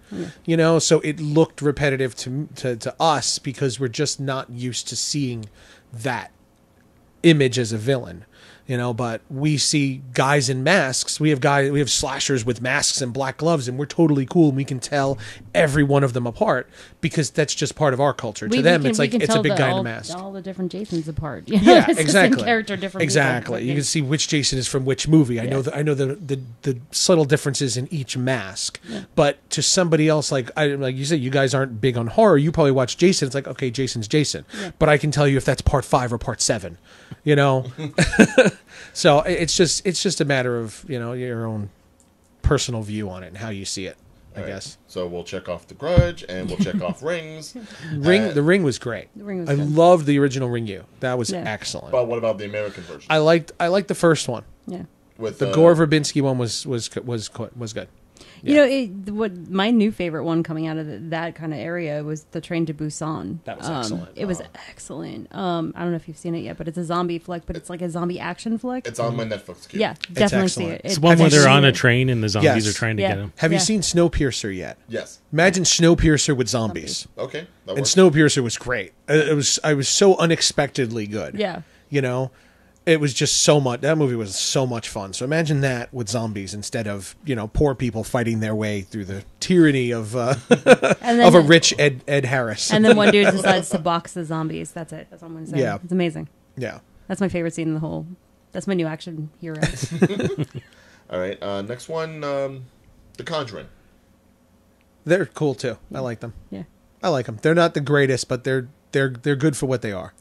you know? So it looked repetitive to us because we're just not used to seeing that image as a villain. You know, but we see guys in masks. We have slashers with masks and black gloves, and we're totally cool. And we can tell every one of them apart because that's just part of our culture. To them, it's like it's a big guy in a mask. All the different Jasons apart. Yeah, It's the exactly. same character, different exactly. people. You can see which Jason is from which movie. I know the subtle differences in each mask. Yeah. But to somebody else, like you said, you guys aren't big on horror. You probably watch Jason. It's like, okay, Jason's Jason, but I can tell you if that's part 5 or part 7. You know. So it's just a matter of, you know, your own personal view on it and how you see it. I guess. So we'll check off The Grudge, and we'll check off Rings. The Ring was great. The Ring was I good. loved the original Ringu. That was Yeah. excellent. But what about the American version? I liked the first one. Yeah. With The Gore Verbinski one was good. You know, what my new favorite one coming out of that kind of area was The Train to Busan. That was excellent. It was excellent. I don't know if you've seen it yet, but it's a zombie flick, but it's like a zombie action flick. It's on my Netflix queue. Yeah, definitely see excellent. it. It's one where Have you they're on seen a it? train and the zombies Yes. are trying to Yeah. get them. Have you Yeah. seen Snowpiercer yet? Yes. Imagine Snowpiercer with zombies. Okay. That And works. Snowpiercer was great. I was so unexpectedly good. Yeah. You know, it was just so much. That movie was so much fun. So imagine that with zombies instead of poor people fighting their way through the tyranny of And then, of a rich Ed Harris. and then one dude decides to box the zombies. That's it. That's all I'm going to say. Yeah. It's amazing. yeah. That's my favorite scene in the whole. That's my new action hero. All right. Next one, The Conjuring. They're cool too. I like them. Yeah. I like them. They're not the greatest, but they're good for what they are.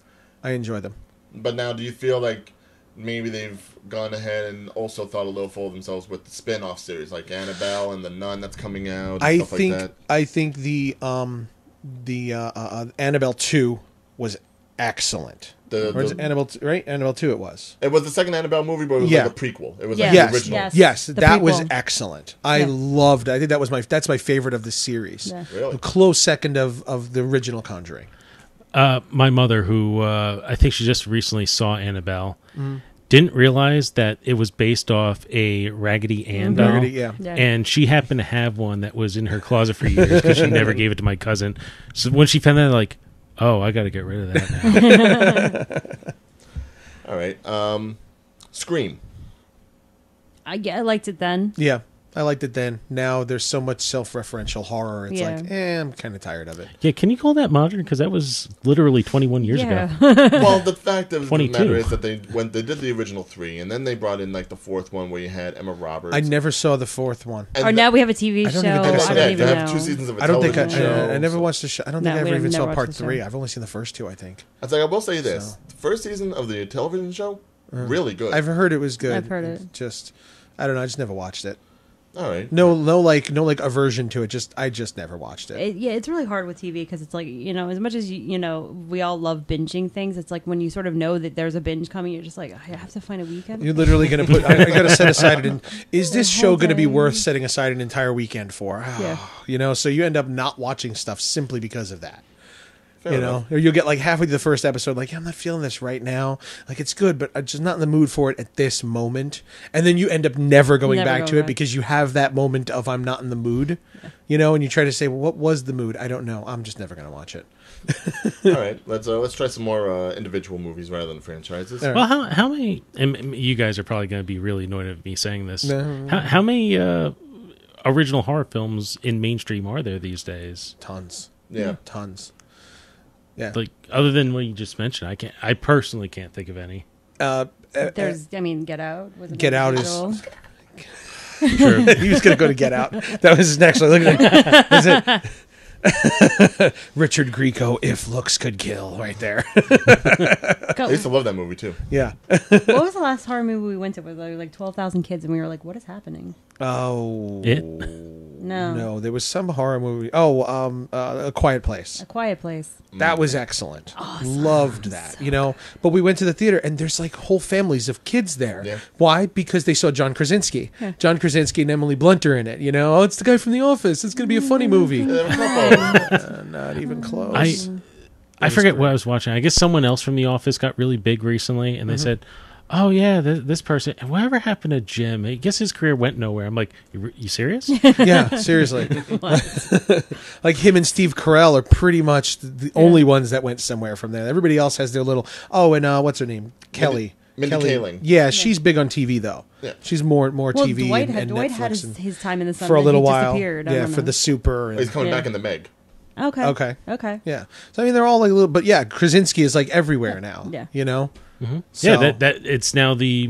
I enjoy them. But now, do you feel like maybe they've gone ahead and also thought a little full of themselves with the spin-off series, like Annabelle and The Nun that's coming out, and I stuff think like that? I think the Annabelle 2 was excellent. Or is it Annabelle 2, right? Annabelle 2 it was. It was the second Annabelle movie, but it was Yeah. like a prequel. It was Yeah. like Yes. the original. Yes. Yes, The that was prequel. excellent. I Yeah. loved it. I think that's my favorite of the series. Yeah. Really? A close second of the original Conjuring. My mother, who I think she just recently saw Annabelle, didn't realize that it was based off a Raggedy Ann doll. Raggedy, yeah. Yeah. And she happened to have one that was in her closet for years because she never gave it to my cousin. So when she found that, like, oh, I got to get rid of that now. All right. Scream. I liked it then. Yeah. I liked it then. Now there's so much self-referential horror. It's Yeah. like, I'm kind of tired of it. Yeah, can you call that modern? Because that was literally 21 years ago. Well, the fact of the 22. matter is that they did the original 3, and then they brought in like the 4th one where you had Emma Roberts. I never saw the 4th one. And Or now we have a TV I show. don't even think I saw I that. don't they even have know. 2 seasons of a I don't think television show. I never watched the show. I don't think No, I we ever have even never saw watched part the show. 3. I've only seen the first 2, I think. It's like I will say this: the first season of the television show, really good. I've heard it was good. I've heard it. Just, I don't know. I just never watched it. All right. No, like aversion to it. I just never watched it. It's really hard with TV because it's like, as much as we all love binging things, it's like when you sort of know that there's a binge coming, you're just like, I have to find a weekend. You're literally going to put. I got to set aside is this The show whole going to be day. worth setting aside an entire weekend for? Yeah. So you end up not watching stuff simply because of that. Fair enough. Or you'll get like halfway through the first episode, like, I'm not feeling this right now. Like, it's good, but I'm just not in the mood for it at this moment. And then you end up never going Never back go to it back. because you have that moment of I'm not in the mood, and you try to say, well, what was the mood? I don't know. I'm just never going to watch it. All right. Let's try some more individual movies rather than franchises. All right. Well, how many, and you guys are probably going to be really annoyed at me saying this. No. How many original horror films in mainstream are there these days? Tons. Yeah. Tons. Yeah. Like, other than what you just mentioned, I personally can't think of any. There's, Get Out. Was Get Out is- is. Sure. He was going to go to Get Out. That was his next one. Look at that. That's it. Richard Grieco, If Looks Could Kill, right there. I used to love that movie too. Yeah. What was the last horror movie we went to? Was like 12,000 kids, and we were like, "What is happening?" Oh. It? No, There was some horror movie. Oh, A Quiet Place. A Quiet Place. That was excellent. Loved that. But we went to the theater and there's like whole families of kids there. Yeah. Why? Because they saw John Krasinski. John Krasinski and Emily Blunt are in it. Oh, it's the guy from The Office. It's going to be a funny movie. There were a couple. Not even close. I forget what I was watching. I guess someone else from The Office got really big recently, and they said, "Oh yeah, this person. Whatever happened to Jim? I guess his career went nowhere." I'm like, "You serious?" Yeah, seriously. Like him and Steve Carell are pretty much the only ones that went somewhere from there. Everybody else has their little. Oh, and what's her name? Kelly. Mindy Kelly. Kaling. Yeah, she's big on TV though. Yeah. She's more Well, TV Dwight and had Netflix and his time in the sun for a then little he while. disappeared. I Yeah, don't for know. the Super. And, He's coming Yeah. back in the Meg. Okay. Okay. Yeah. So I mean, they're all like little, but yeah, Krasinski is like everywhere now. Yeah. So, Yeah, that it's now the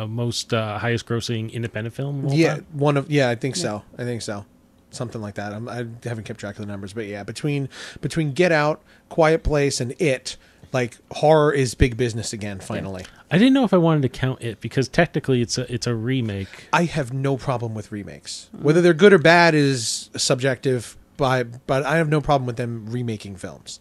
most highest grossing independent film. of all Yeah, time. I think so. I think so. Something like that. I haven't kept track of the numbers, but yeah, between Get Out, Quiet Place, and It, like horror is big business again. Finally, I didn't know if I wanted to count it because technically it's a remake. I have no problem with remakes. Whether they're good or bad is subjective, but I have no problem with them remaking films.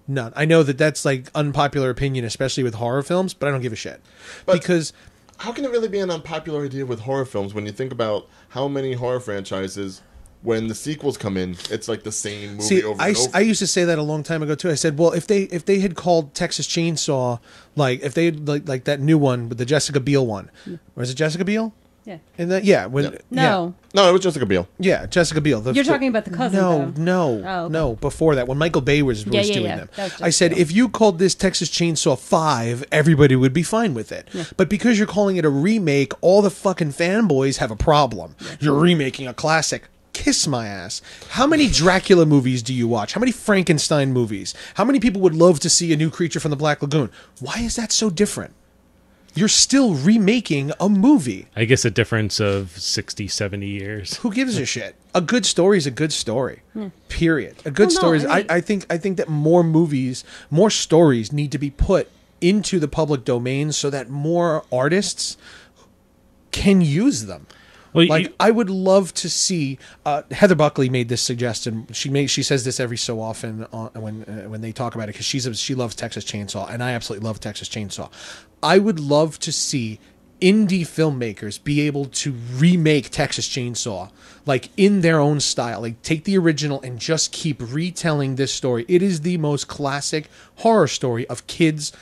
None. I know that's like unpopular opinion, especially with horror films, but I don't give a shit. But because how can it really be an unpopular idea with horror films when you think about how many horror franchises, when the sequels come in, it's like the same movie over and over? I used to say that a long time ago too. I said, well, if they had called Texas Chainsaw, like if they had like that new one with the Jessica Biel one, was it Jessica Biel? Yeah. And that No. No, it was Jessica Biel. Yeah, Jessica Biel. You're talking about the cousin, though. No. Before that, when Michael Bay was doing them, That was I said Biel. if you called this Texas Chainsaw 5, everybody would be fine with it. Yeah. But because you're calling it a remake, all the fucking fanboys have a problem. Yeah. You're remaking a classic. Kiss my ass. How many Dracula movies do you watch? How many Frankenstein movies? How many people would love to see a new Creature from the Black Lagoon? Why is that so different? You're still remaking a movie. I guess a difference of 60, 70 years. Who gives a shit? A good story is a good story. Period. A good story is... I think that more movies, more stories need to be put into the public domain so that more artists can use them. Well, I would love to see. Heather Buckley made this suggestion. She says this every so often when they talk about it because she loves Texas Chainsaw and I absolutely love Texas Chainsaw. I would love to see indie filmmakers be able to remake Texas Chainsaw like in their own style. Like take the original and just keep retelling this story. It is the most classic horror story of kids.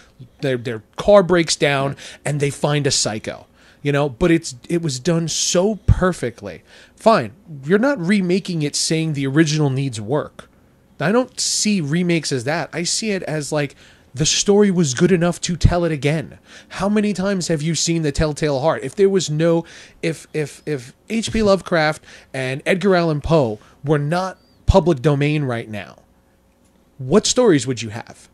Their car breaks down and they find a psycho. But it was done so perfectly. Fine, you're not remaking it saying the original needs work. I don't see remakes as that. I see it as like the story was good enough to tell it again. How many times have you seen The Telltale Heart? If there was if H.P. Lovecraft and Edgar Allan Poe were not public domain right now, what stories would you have?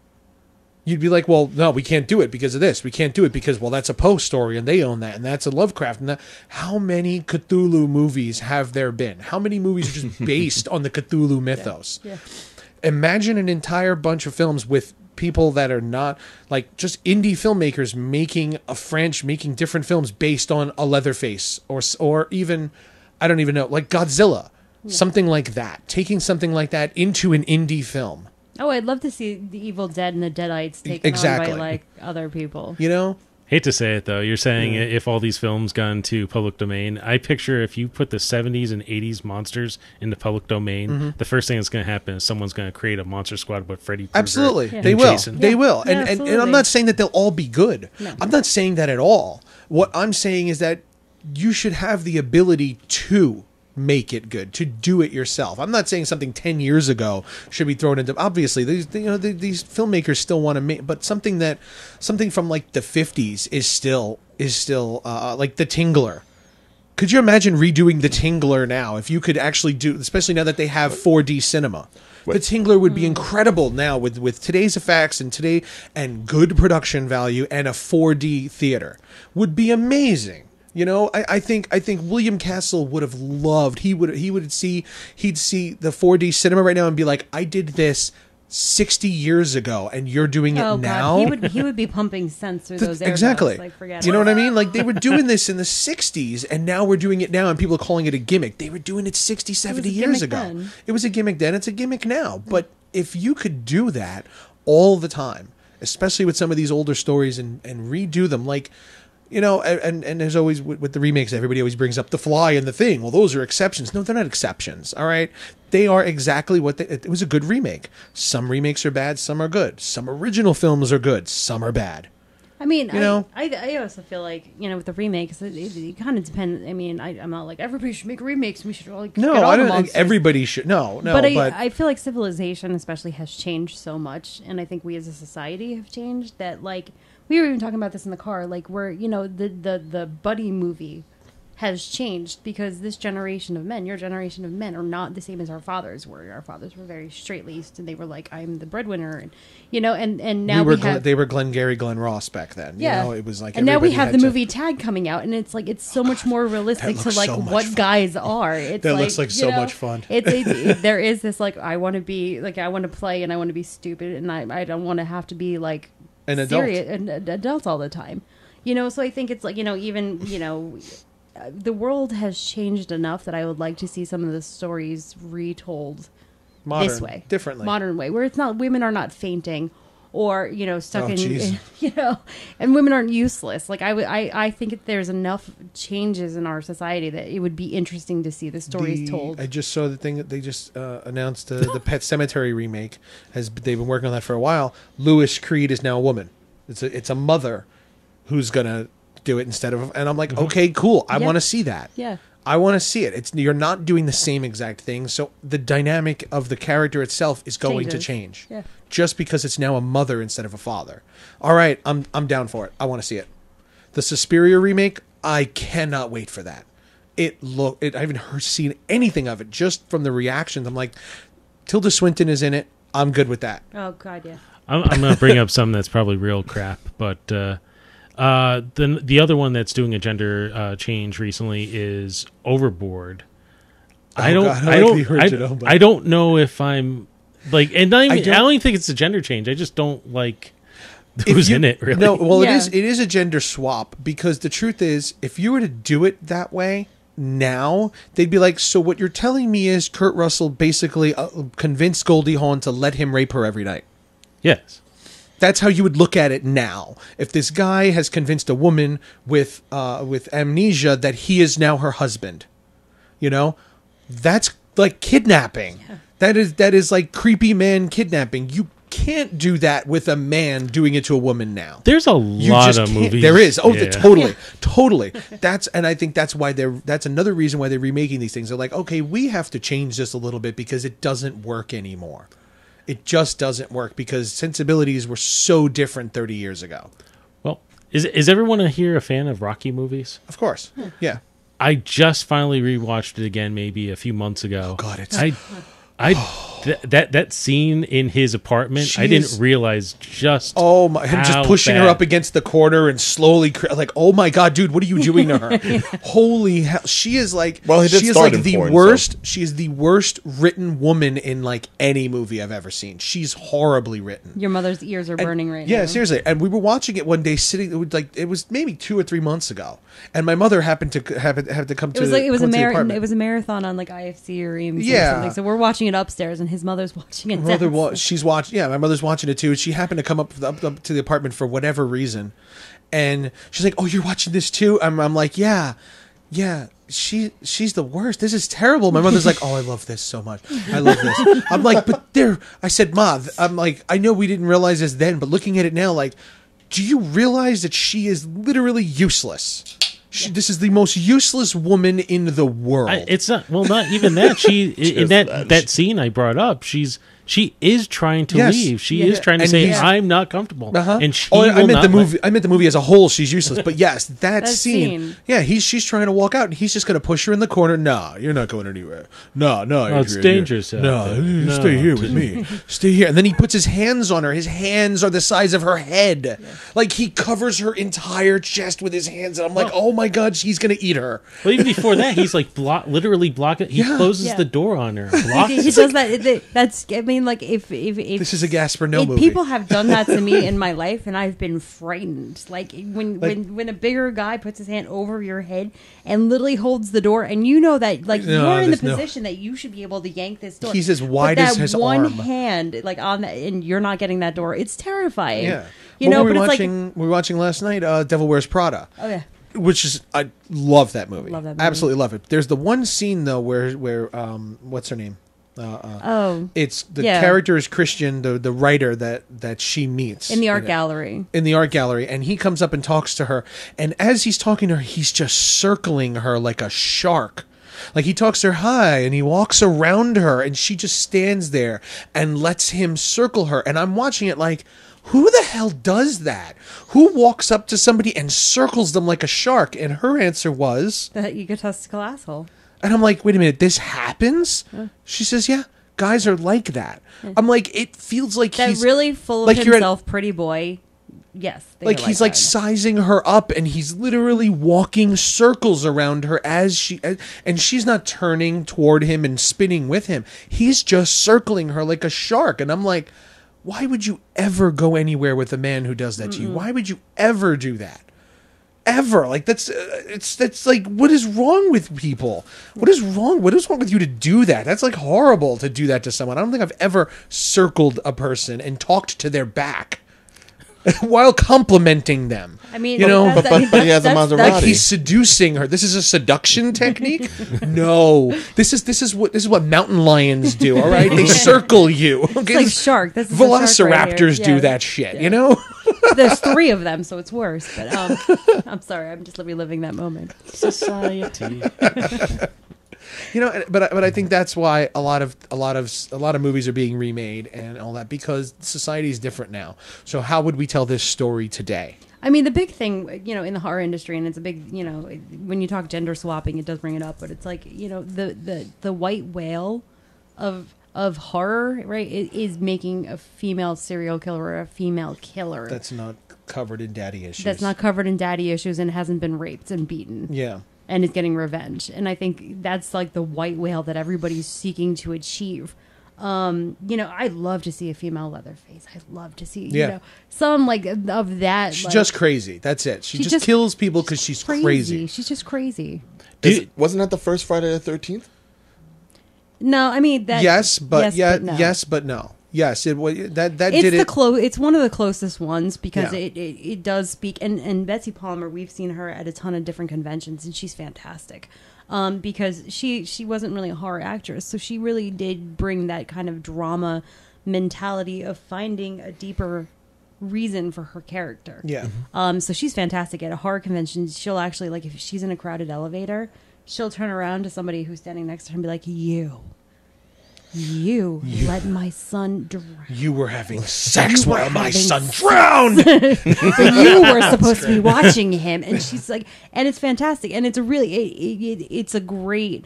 You'd be like, well, no, we can't do it because of this. We can't do it because, well, that's a Poe story and they own that, and that's a Lovecraft. And how many Cthulhu movies have there been? How many movies are just based on the Cthulhu mythos? Yeah. Imagine an entire bunch of films with people that are not like just indie filmmakers making different films based on a Leatherface or even, I don't even know, like Godzilla, something like that. Taking something like that into an indie film. Oh, I'd love to see the Evil Dead and the Deadites taken on by like other people. Hate to say it though, you're saying if all these films got into public domain, I picture if you put the 70s and 80s monsters into public domain, the first thing that's going to happen is someone's going to create a monster squad with Freddy Krueger. Absolutely, and they will. Jason. They will, Yeah, and I'm not saying that they'll all be good. No. I'm not saying that at all. What I'm saying is that you should have the ability to make it good, to do it yourself. I'm not saying something 10 years ago should be thrown into. Obviously, these filmmakers still want to make, but something from like the 50s is still like The Tingler. Could you imagine redoing The Tingler now? If you could actually do, especially now that they have 4D cinema. The Tingler would be incredible now with today's effects and good production value and a 4D theater. Would be amazing. I think William Castle would have loved. He'd see the 4D cinema right now and be like, I did this 60 years ago, and you're doing it now. God. He would be pumping sense through those airbags. Exactly. Like, forget Do you know what I mean? Like they were doing this in the 60s, and now we're doing it now, and people are calling it a gimmick. They were doing it 60, 70 years ago. Then. It was a gimmick then. It's a gimmick now. But if you could do that all the time, especially with some of these older stories, and redo them, like. And there's always, with the remakes, everybody always brings up The Fly and The Thing. Well, those are exceptions. No, they're not exceptions, all right? They are exactly what it was a good remake. Some remakes are bad, some are good. Some original films are good, some are bad. I mean, I also feel like, with the remakes, it kind of depends. I mean, I'm not like, everybody should make remakes. We should all get all I the don't think monsters. everybody should. No. But I feel like civilization especially has changed so much. And I think we as a society have changed that, like, we were even talking about this in the car, like where, the buddy movie has changed because this generation of men, your generation of men, are not the same as our fathers were. Our fathers were very straight-laced, and they were like, I'm the breadwinner, and now they were Glengarry Glen Ross back then. Yeah. It was like, and now we have the movie Tag coming out, and it's like, it's so much more realistic to like what fun. Guys are. It's that like, looks like so much fun. There is this like, I want to be like, I want to play and I want to be stupid, and I don't want to have to be like an adult. serious and adults all the time. So I think it's like, even, the world has changed enough that I would like to see some of the stories retold Modern, this way. differently. Modern way, where women are not fainting or, stuck geez. and women aren't useless. Like I think there's enough changes in our society that it would be interesting to see the stories told. I just saw the thing that they just announced the Pet Sematary remake. They've been working on that for a while. Lewis Creed is now a woman. It's a mother who's gonna do it instead of, and I'm like, okay, cool. I want to see that. Yeah. I want to see it. You're not doing the same exact thing, so the dynamic of the character itself is going to change. Yeah. Just because it's now a mother instead of a father. All right, I'm down for it. I want to see it. The Suspiria remake, I cannot wait for that. I haven't seen anything of it. Just from the reactions, I'm like, Tilda Swinton is in it. I'm good with that. Oh God, yeah. I'm going to bring up something that's probably real crap, but then the other one that's doing a gender change recently is Overboard. I don't know if I'm like, and not even, I don't even think it's a gender change. I just don't like who's in it. Really, no. Well, Yeah. it is a gender swap, because the truth is, if you were to do it that way now, they'd be like, so what you're telling me is Kurt Russell basically convinced Goldie Hawn to let him rape her every night. yes. That's how you would look at it now. If this guy has convinced a woman with amnesia that he is now her husband, that's like kidnapping. Yeah. That is like creepy man kidnapping. You can't do that with a man doing it to a woman now. There's a lot of can't. movies. There is. Oh, Yeah. totally. And I think that's why that's another reason why they're remaking these things. They're like, okay, we have to change this a little bit because it doesn't work anymore. It just doesn't work because sensibilities were so different 30 years ago. Well, is everyone here a fan of Rocky movies? Of course. Yeah. I just finally rewatched it again, maybe a few months ago. Oh God, it's that scene in his apartment. I didn't realize just him just pushing her bad. up against the corner and slowly like, oh my God, dude, what are you doing to her? Holy hell, she is like, Well, he did she is start like in the porn, worst. so. She is the worst written woman in like any movie I've ever seen. She's horribly written. Your mother's ears are burning right now. Yeah, seriously. And we were watching it one day, sitting. It was maybe 2 or 3 months ago, and my mother happened to have to come to. It was come to the apartment. It was a marathon on like IFC or EMC Yeah. or something. So we're watching it upstairs, and his mother's watching it. My mother downstairs. she's watching. Yeah, my mother's watching it too. She happened to come up to the apartment for whatever reason, and she's like, "Oh, you're watching this too?" I'm like, "Yeah." She's the worst. This is terrible. My mother's like, "Oh, I love this so much. I love this." I'm like, "But there." I said, "Ma, I'm like, I know we didn't realize this then, but looking at it now, like, do you realize that she is literally useless? This is the most useless woman in the world." It's not. Well, not even that. She in that scene I brought up. She is trying to Yes. leave. She Yeah. is trying to And say, he's- "I'm not comfortable," and she. I will meant not the movie. I meant the movie as a whole. She's useless. But yes, that scene. Yeah, she's trying to walk out, and he's just going to push her in the corner. No, you're not going anywhere. No, it's Adrian, dangerous out No, there. you No. stay here with me. Stay here. And then he puts his hands on her. His hands are the size of her head. Like he covers her entire chest with his hands, and I'm like, oh my God, she's going to eat her. Well, even before that, he's like literally blocking. He closes the door on her. He does that. That's. I mean, like if This is a Gasper No movie. People have done that to me in my life, and I've been frightened. Like when a bigger guy puts his hand over your head and literally holds the door, and you know that like you're in the position that you should be able to yank this door. He's as wide as his one arm. hand, like on that, and you're not getting that door. It's terrifying. Yeah. You know, we but were it's watching, like we were watching last night, Devil Wears Prada. Oh yeah. Which is, I love that movie. Love that movie. Absolutely love it. There's the one scene though where what's her name? It's the character is Christian, the writer that she meets in the art gallery. In the art gallery, and he comes up and talks to her, and as he's talking to her, he's just circling her like a shark. Like he talks to her, hi, and he walks around her, and she just stands there and lets him circle her. And I'm watching it like, who the hell does that? Who walks up to somebody and circles them like a shark? And her answer was, The egotistical asshole. and I'm like, wait a minute, this happens? She says, yeah, guys are like that. I'm like, it feels like That he's really full of like you're himself, pretty boy. Yes, they like are he's like that. sizing her up, and he's literally walking circles around her and she's not turning toward him and spinning with him. He's just circling her like a shark, and I'm like, why would you ever go anywhere with a man who does that to you? Why would you ever do that? ever. Like that's like, what is wrong with people? What is wrong with you to do that? That's like horrible to do that to someone. I don't think I've ever circled a person and talked to their back while complimenting them. I mean, you know, but he has a Maserati. like he's seducing her. This is a seduction technique. No, this is what mountain lions do. All right, they circle you. Okay, it's like shark. This is a shark right velociraptors here. do Yeah. that shit. Yeah. You know. There's 3 of them, so it's worse. But I'm sorry, I'm just reliving that moment. Society. You know, but I think that's why a lot of movies are being remade and all that, because society is different now. So how would we tell this story today? I mean, the big thing, you know, in the horror industry, and it's a big, you know, when you talk gender swapping, it does bring it up, but it's like, you know, the white whale of horror, right, is making a female serial killer or a female killer. That's not covered in daddy issues. That's not covered in daddy issues and hasn't been raped and beaten. Yeah. And is getting revenge. And I think that's like the white whale that everybody's seeking to achieve. You know, I'd love to see a female Leatherface. I'd love to see, you know, some like of that. She's like, just crazy. That's it. She just kills people because she's crazy. She's just crazy. Wasn't that the first Friday the 13th? No, I mean that. Yes, but no. yes, but no. Yes, that It's did it. It's one of the closest ones because Yeah. it does speak. And Betsy Palmer, we've seen her at a ton of different conventions, and she's fantastic. Because she wasn't really a horror actress, so she really did bring that kind of drama mentality of finding a deeper reason for her character. Yeah. So she's fantastic at a horror convention. She'll actually, like, if she's in a crowded elevator, she'll turn around to somebody who's standing next to her and be like, You let my son drown. You were having sex while my son drowned. But you were supposed to be watching him. And she's like, and it's fantastic. And it's a really, it's a great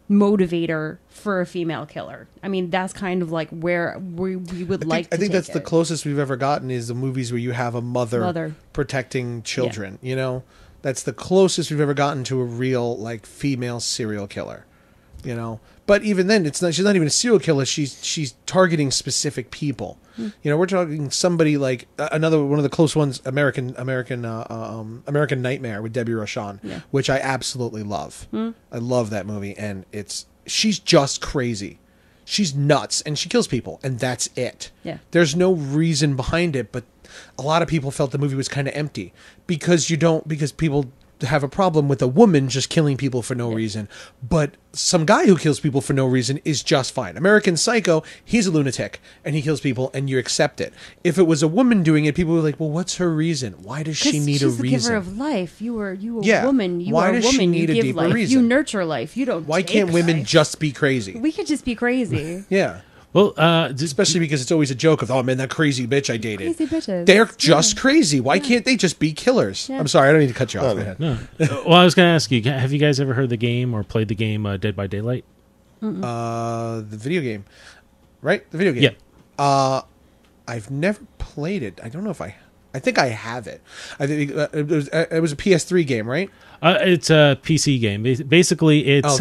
motivator for a female killer. I mean, that's kind of like where we would like to I think take that's the it. closest we've ever gotten is the movies where you have a mother. Protecting children. You know, that's the closest we've ever gotten to a real like female serial killer. You know, but even then, it's not. She's not even a serial killer. She's targeting specific people. You know, we're talking somebody like another one of the close ones, American Nightmare with Debbie Rochon, which I absolutely love. I love that movie, and she's just crazy. She's nuts, and she kills people, and that's it. Yeah. There's no reason behind it, but a lot of people felt the movie was kind of empty because people have a problem with a woman just killing people for no reason, but some guy who kills people for no reason is just fine. American Psycho, he's a lunatic and he kills people and you accept it. If it was a woman doing it, people were like, well, what's her reason? Why does she need a reason? She's the giver of life. You a Yeah. woman. You Why are a does she woman. need You a give deeper life. reason? You nurture life. You don't. Why take can't women life. just be crazy? We could just be crazy. Yeah. Well, Especially because it's always a joke of, oh man, that crazy bitch I dated. Crazy bitches. They're just crazy. Why can't they just be killers? Yeah. I'm sorry, I don't need to cut you off. Go ahead. no. Well, I was going to ask you, have you guys ever heard the game or played the game Dead by Daylight? The video game, right? The video game. Yeah. I've never played it. I don't know if I think I have it. I think it was a PS3 game, right? It's a PC game. Basically, it's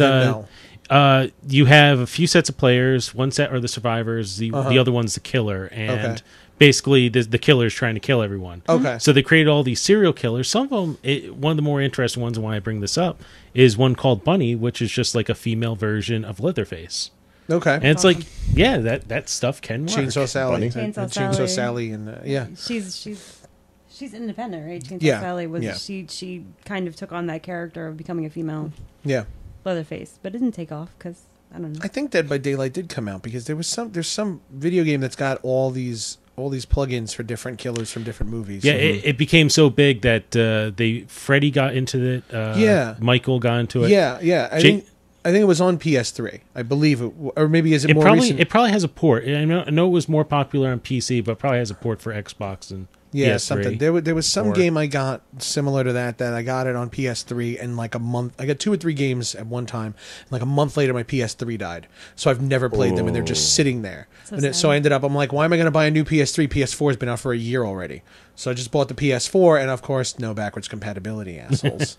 you have a few sets of players. One set are the survivors. The other one's the killer, and basically the killer is trying to kill everyone. Okay. So they created all these serial killers. Some of them, one of the more interesting ones, and why I bring this up, is one called Bunny, which is just like a female version of Leatherface. Okay. And it's like, yeah, that stuff can work. Chainsaw Sally. Chainsaw Sally, and yeah. She's independent, right? Chainsaw Yeah. Sally was Yeah. she kind of took on that character of becoming a female Yeah. Leatherface, but it didn't take off because I don't know. I think Dead by Daylight did come out because there's some video game that's got all these plugins for different killers from different movies. Yeah, it became so big that Freddy got into it. Michael got into it. Yeah. I think it was on PS3. I believe it, or maybe is it more probably recent? it probably has a port. I know it was more popular on PC, but probably has a port for Xbox and PS3. Something. There was some game I got similar to that I got it on PS3 and like a month. I got 2 or 3 games at one time. And like a month later, my PS3 died, so I've never played them, and they're just sitting there. So I ended up. I'm like, why am I going to buy a new PS3? PS4 has been out for a year already. So I just bought the PS4, and of course, no backwards compatibility, assholes.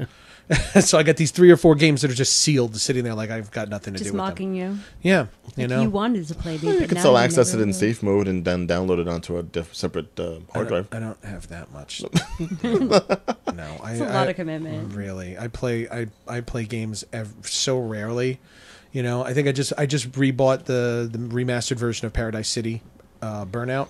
So I got these 3 or 4 games that are just sealed, sitting there like I've got nothing to Just do with them. mocking you. Yeah, you Like know. you wanted to play these, You but can now still you access never it in will. safe mode and then download it onto a separate hard drive. I don't have that much. No, It's a lot of commitment. Really, I play games so rarely. You know, I think I just rebought the remastered version of Paradise City, Burnout.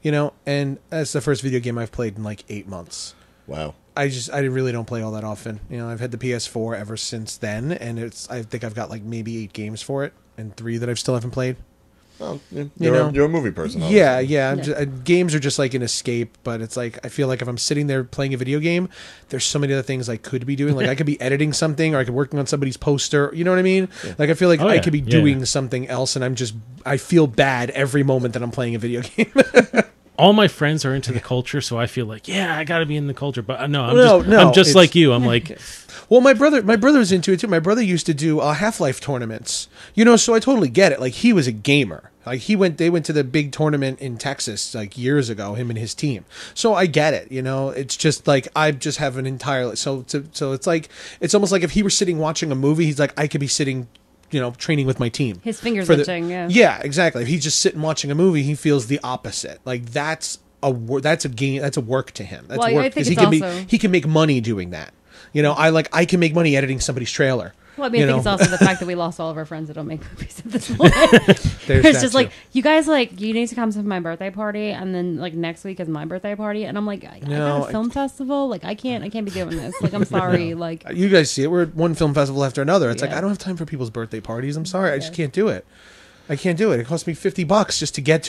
You know, and that's the first video game I've played in like 8 months. Wow. I really don't play all that often. You know, I've had the PS4 ever since then, and I think I've got like maybe 8 games for it, and 3 that I still haven't played. Well, yeah, You know? you're a movie person. Yeah, obviously. yeah. Games are just like an escape, but it's like I feel like if I'm sitting there playing a video game, there's so many other things I could be doing. Like I could be editing something, or I could be working on somebody's poster. You know what I mean? Yeah. Like I feel like Oh, I yeah. could be Yeah, doing yeah. something else, and I feel bad every moment that I'm playing a video game. All my friends are into the culture, so I feel like, yeah, I got to be in the culture. But no, No, I'm just it's- like you. I'm like, Well, my brother's into it too. My brother used to do Half-Life tournaments. You know, so I totally get it. Like he was a gamer. Like they went to the big tournament in Texas like years ago, him and his team. So I get it, you know. It's just like I just have an entirely so it's like it's almost like if he were sitting watching a movie, he's like I could be sitting, you know, training with my team. His fingers For the- itching, yeah. Yeah, exactly. If he's just sitting watching a movie, he feels the opposite. Like that's a game. That's a work to him. That's Well, I work think because he it's can also- he can make money doing that. You know, I can make money editing somebody's trailer. Well, I mean, you I think know? it's also the fact that we lost all of our friends that don't make movies at this point. There's It's that just like, too. you guys, like, you need to come to my birthday party, and then, like, next week is my birthday party, and I'm like, I No, got a film festival? Like, I can't be doing this. Like, I'm sorry. Like, You guys see it. We're at one film festival after another. It's like Yeah. I don't have time for people's birthday parties. I'm sorry, I just can't do it. I can't do it. It costs me $50 just to get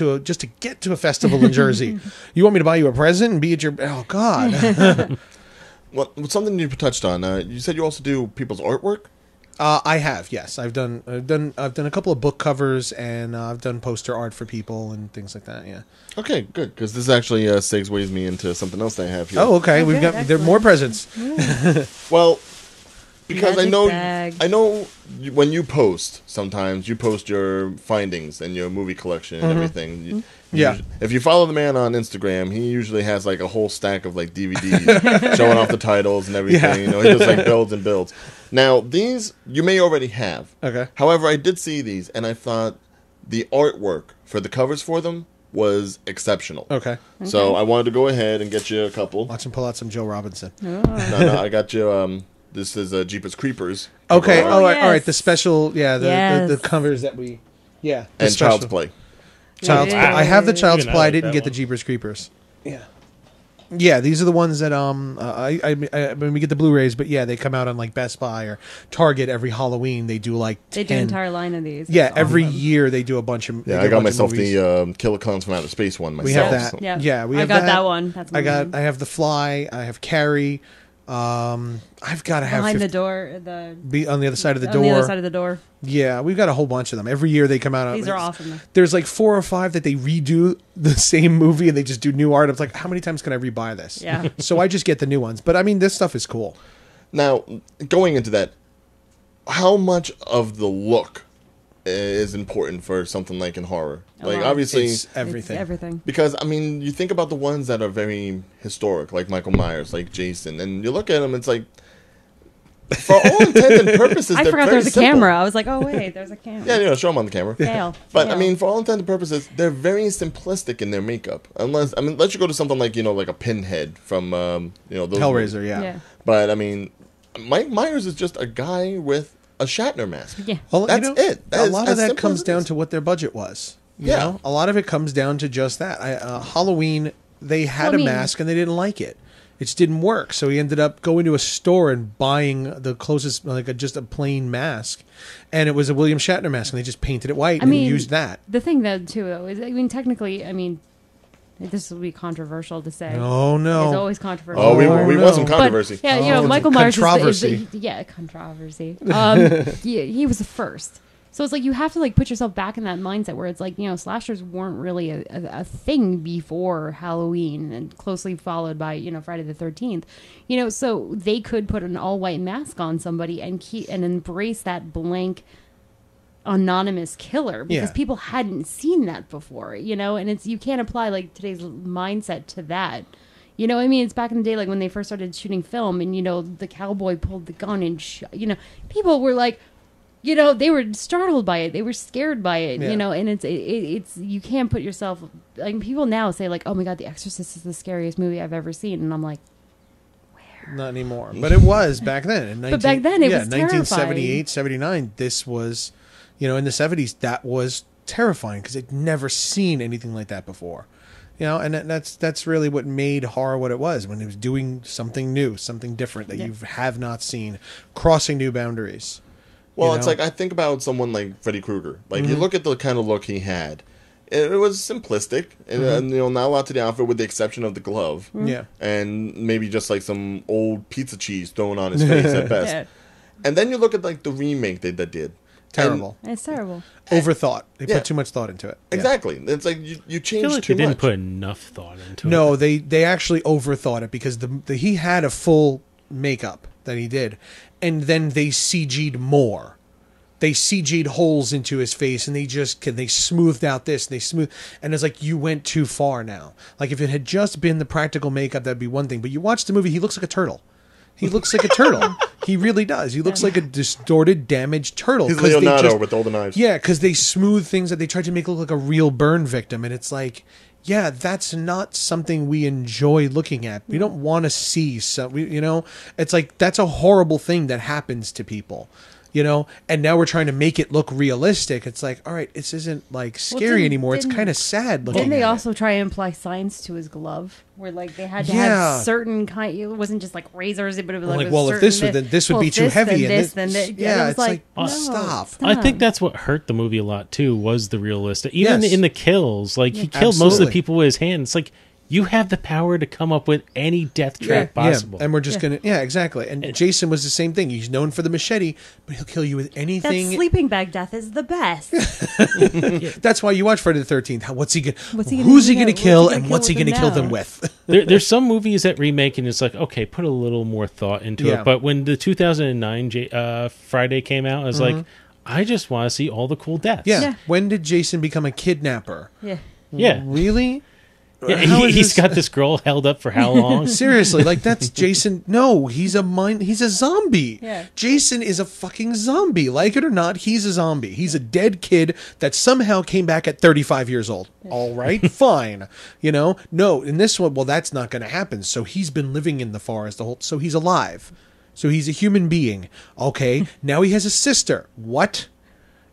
to a festival in Jersey. You want me to buy you a present and be at your? Oh God. Well, something you touched on. You said you also do people's artwork. I have, yes. I've done a couple of book covers, and I've done poster art for people and things like that. Yeah. Okay, good, because this actually segues me into something else that I have here. Oh, okay. Oh, We've good, got there are more presents. Well, because Magic bag. I know when you post, sometimes you post your findings and your movie collection and everything. Yeah. If you follow the man on Instagram, he usually has like a whole stack of like DVDs showing off the titles and everything. Yeah. You know, he just like builds and builds. Now, these you may already have. Okay. However, I did see these, and I thought the artwork for the covers for them was exceptional. Okay. So I wanted to go ahead and get you a couple. Watch him pull out some Joe Robinson. No, I got you. This is Jeepers Creepers. Okay. cover All art right. All right. yes. The special. Yeah. The Yes. covers that we. Yeah. the and Child's special- Play. Child's Yeah. Play. I have the Child's Even I Play. I like didn't that get the one. Jeepers Creepers. Yeah. Yeah, these are the ones that when we get the Blu-rays, but yeah, they come out on like Best Buy or Target every Halloween. They do like 10. they do an entire line of these. Yeah, It's every awesome. year they do a bunch of. they Yeah, do I a got bunch of myself movies. the Killer Clowns from Outer Space one myself. We have that. so- Yeah. Yeah, we I have got that. that one. That's I mine. have The Fly. I have Carrie. I've got to have Behind the 50 door. be on the other side of the on door. the other side of the door. Yeah, we've got a whole bunch of them. Every year they come out. These are awesome. There's like 4 or 5 that they redo the same movie and they just do new art. I was like, how many times can I rebuy this? Yeah. So I just get the new ones. But I mean, this stuff is cool. Now, going into that, how much of the look is important for something like in horror? A Like, lot. obviously, It's everything. It's everything. because, I mean, you think about the ones that are very historic, like Michael Myers, like Jason, and you look at them, it's like, for all intents and purposes, I they're forgot very there was a simple. camera. I was like, oh, wait, there's a camera. Yeah, you know, show them on the camera. Fail. But I Fail. mean, for all intents and purposes, they're very simplistic in their makeup. Unless you go to something like like a Pinhead from those Hellraiser, yeah. Yeah. But I mean, Mike Myers is just a guy with a Shatner mask. Yeah. Well, That's it. That a is lot as of that simple comes as it down is. to what their budget was. You Yeah. know? A lot of it comes down to just that. Halloween, they had Well, I a mean- mask and they didn't like it. It just didn't work. So he ended up going to a store and buying the closest, just a plain mask. And it was a William Shatner mask. And they just painted it white and used that. The thing, though, too, is, I mean, technically, I mean, this will be controversial to say. Oh, no. It's always controversial. Oh, we no. want some But- controversy. Yeah, Oh, Michael Myers controversy. controversy. He was the first. So it's like you have to like put yourself back in that mindset where it's like, slashers weren't really a thing before Halloween and closely followed by, Friday the 13th. So they could put an all white mask on somebody and embrace that blank anonymous killer because Yeah. people hadn't seen that before, and you can't apply like today's mindset to that. You know what I mean? It's back in the day, like when they first started shooting film, and the cowboy pulled the gun and people were like, they were startled by it, they were scared by it, Yeah. and it's you can't put yourself, like, people now say like, oh my god, The Exorcist is the scariest movie I've ever seen, and I'm like, Not anymore. But it was back then. But back then it was 1978, 79, this was, in the 70s, that was terrifying because they'd never seen anything like that before. And that's really what made horror what it was, when it was doing something new, something different that you have not seen, crossing new boundaries. Well, it's like, I think about someone like Freddy Krueger. Like, you look at the kind of look he had. It was simplistic, and not a lot to the outfit with the exception of the glove. Yeah. And maybe just like some old pizza cheese thrown on his face at best. Yeah. And then you look at like the remake they did. Terrible. It's terrible. Overthought. They Yeah. put too much thought into it. Yeah. Exactly. It's like you I changed feel like too they didn't much. put enough thought into it. No, they actually overthought it because he had a full makeup that he did, and then they CG'd more. They CG'd holes into his face, and they smoothed out this, and it's like, you went too far now. Like, if it had just been the practical makeup, that'd be one thing. But you watch the movie, he looks like a turtle. He looks like a turtle. He really does. He looks like a distorted, damaged turtle. He's 'Cause they Leonardo with all the knives. Yeah, because they smooth things that they tried to make look like a real burn victim, and it's like, yeah, that's not something we enjoy looking at. We don't want to see it's like, that's a horrible thing that happens to people. And now we're trying to make it look realistic. It's like, all right, this isn't like scary anymore. It's kind of sad looking. Didn't they at also try and apply science to his glove, where like they had to have certain kind? It wasn't just like razors, but it was like, well, if this would be too heavy, and this, then that. Yeah, it it's was like, no, stop. I think that's what hurt the movie a lot too, was the realistic. Even Yes. in the kills, like he killed most of Absolutely. the people with his hand. It's like, you have the power to come up with any death trap possible. Yeah, and we're just gonna, exactly. And Jason was the same thing. He's known for the machete, but he'll kill you with that anything. sleeping bag death is the best. That's why you watch Friday the 13th. Who's he gonna gonna do? kill, What's he gonna and kill what's he with gonna him kill now? them with? There's some movies that remake, and it's like, okay, put a little more thought into Yeah. it. But when the 2009 Friday came out, I was like, I just want to see all the cool deaths. Yeah. When did Jason become a kidnapper? Yeah. Really? Yeah, How is he's this- got this girl held up for how long? Seriously, like, that's Jason. No, he's a zombie. Yeah. Jason is a fucking zombie. Like it or not, he's a zombie. He's a dead kid that somehow came back at 35 years old. All right, fine. No, in this one, well, that's not going to happen. So he's been living in the forest so he's alive. So he's a human being. Okay, now he has a sister. What?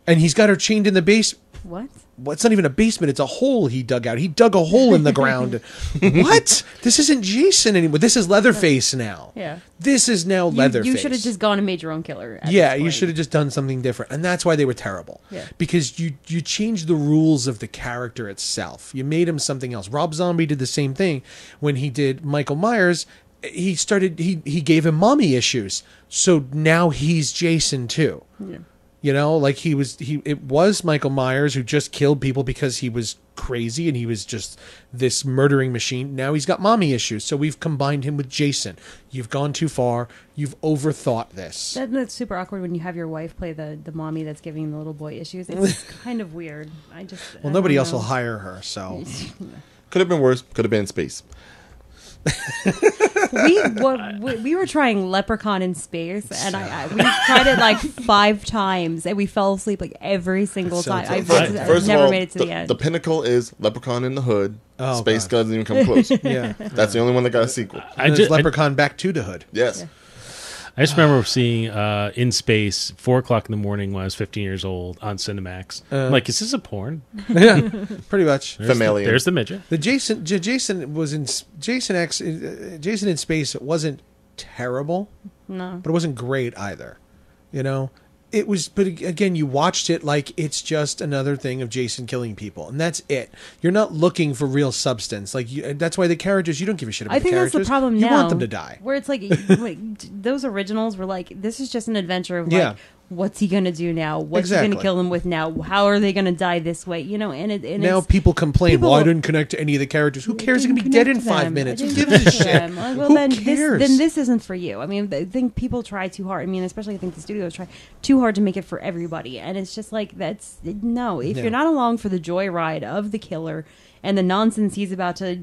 And he's got her chained in the base. What? Well, it's not even a basement. It's a hole he dug out. He dug a hole in the ground. What? This isn't Jason anymore. This is Leatherface now. Yeah. This is now Leatherface. You should have just gone and made your own killer. Yeah, you should have just done something different. And that's why they were terrible. Yeah. Because you changed the rules of the character itself. You made him something else. Rob Zombie did the same thing when he did Michael Myers. He gave him mommy issues. So now he's Jason too. Yeah. It was Michael Myers who just killed people because he was crazy and he was just this murdering machine. Now he's got mommy issues, so we've combined him with Jason. You've gone too far. You've overthought this. That's super awkward when you have your wife play the mommy that's giving the little boy issues. It's kind of weird. Well, nobody else will hire her, so. Could have been worse. Could have been in space. We were trying Leprechaun in Space, and we tried it like 5 times, and we fell asleep like every single time. I've First never of all, made it to the end. The pinnacle is Leprechaun in the Hood. Oh, Space God. doesn't even come close. Yeah. That's the only one that got a sequel. There's Leprechaun Back to the Hood. Yes. I just remember seeing In Space 4:00 in the morning when I was 15 years old on Cinemax. I'm like, is this a porn? Yeah, pretty much. Familiar. There's the midget. The Jason was in Jason X. Jason in Space. It wasn't terrible, No. but it wasn't great either. It was, but again, you watched it like it's just another thing of Jason killing people, and that's it. You're not looking for real substance. That's why the characters, you don't give a shit about. I think the that's characters. the problem You now. want them to die. Where it's like those originals were like, this is just an adventure of Yeah. like, what's he gonna do now? What's he Exactly. gonna kill him with now? How are they gonna die this way? And Now it's, people complain, people- well, I didn't connect to any of the characters. Who cares? They're going to be didn't dead in connect to 5 them. minutes. I Who didn't gives a connect to shit? them. Like, well, Who then cares? this isn't for you. I mean, I think people try too hard. I mean, especially I think the studios try too hard to make it for everybody. And it's just like, no. If Yeah. you're not along for the joyride of the killer and the nonsense he's about to,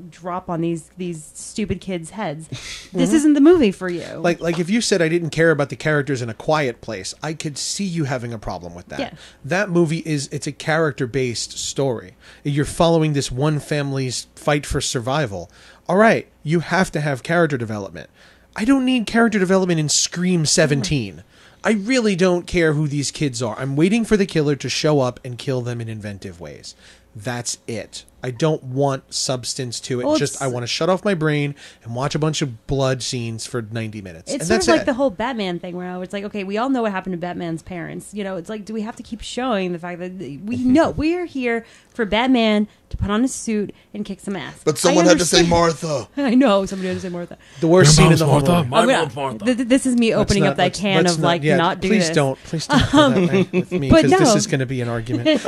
drop on these stupid kids' heads. This isn't the movie for you. Like if you said I didn't care about the characters in A Quiet Place, I could see you having a problem with that. Yeah. That movie it's a character-based story. You're following this one family's fight for survival. All right, you have to have character development. I don't need character development in Scream 17. I really don't care who these kids are. I'm waiting for the killer to show up and kill them in inventive ways. That's it. I don't want substance to it. Well, I want to shut off my brain and watch a bunch of blood scenes for 90 minutes. It's and sort that's of like it. the whole Batman thing where it's like, okay, we all know what happened to Batman's parents. It's like, do we have to keep showing the fact that we know we're here for Batman to put on a suit and kick some ass? But someone had to say Martha. I know, somebody had to say Martha. The worst scene in the whole movie. My mom's Martha. This is me opening up that can of not do please this. Please don't do that with me, but because no. this is going to be an argument.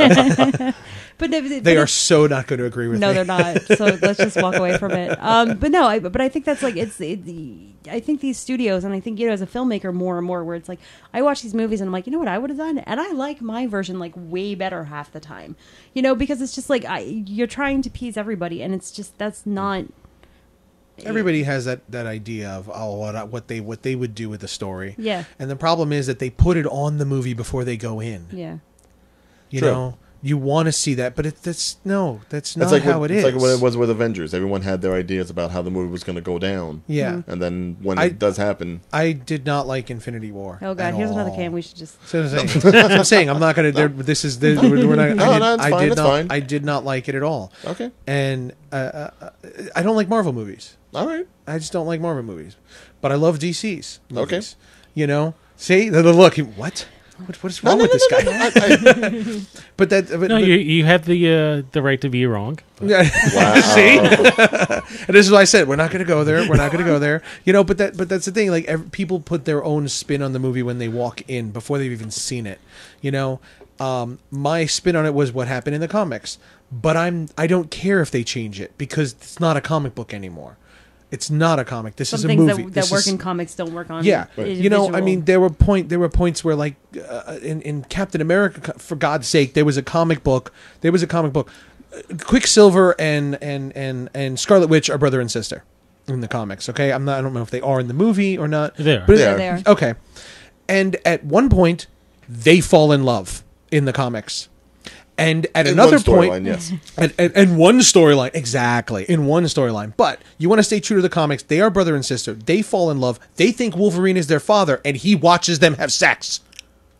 They are so not going to agree with me. No, they're not. So let's just walk away from it. But no, I think that's like I think these studios, and I think as a filmmaker more and more, where it's like I watch these movies and I'm like, you know what I would have done, and I like my version like way better half the time, because it's just like you're trying to please everybody, and it's just that's not. Everybody has that idea of what they would do with the story. Yeah. And the problem is that they put it on the movie before they go in. Yeah. You True. know, you want to see that, but that's not It's how it is. It's like when it was with Avengers. Everyone had their ideas about how the movie was going to go down. Yeah. And then when it does happen... I did not like Infinity War. Oh, God. Here's another can. We should just... So I'm saying I'm not going to... This is... We're not, it's fine. I did not like it at all. Okay. And I don't like Marvel movies. All right. I just don't like Marvel movies. But I love DC's movies. Okay. See? Look, what? What is wrong with this guy? But you have the right to be wrong. Wow. See, and this is why I said we're not going to go there. We're not going to go there. But that's the thing. Like people put their own spin on the movie when they walk in before they've even seen it. My spin on it was what happened in the comics, but I don't care if they change it because it's not a comic book anymore. It's not a comic. This is a movie. Some things that work in comics don't work on. Yeah, right. I mean, there were points where, like, in Captain America, for God's sake, there was a comic book. Quicksilver and Scarlet Witch are brother and sister in the comics. Okay, I don't know if they are in the movie or not. They are. But They are. Okay, and at one point, they fall in love in the comics. And at another point, yes. and one storyline, exactly, in one storyline. But you want to stay true to the comics. They are brother and sister. They fall in love. They think Wolverine is their father, and he watches them have sex.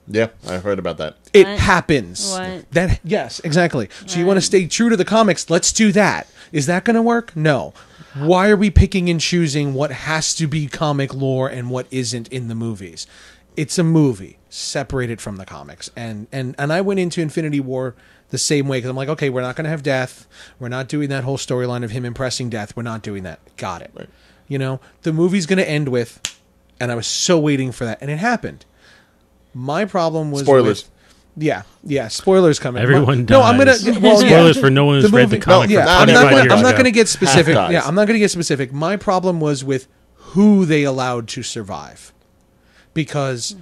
Yeah, I heard about that. It What? happens. What? Yes, exactly. So you want to stay true to the comics. Let's do that. Is that going to work? No. Why are we picking and choosing what has to be comic lore and what isn't in the movies? It's a movie separated from the comics. And I went into Infinity War the same way because I'm like, okay, we're not going to have Death. We're not doing that whole storyline of him impressing Death. We're not doing that. Got it. Right. The movie's going to end with, and I was so waiting for that, and it happened. My problem was Spoilers. Yeah, spoilers coming. Everyone No, I'm dies. gonna Spoilers for no one who's read the comic No, for I'm 25 years not ago. going to get specific. Half dies. Yeah, I'm not going to get specific. My problem was with who they allowed to survive, because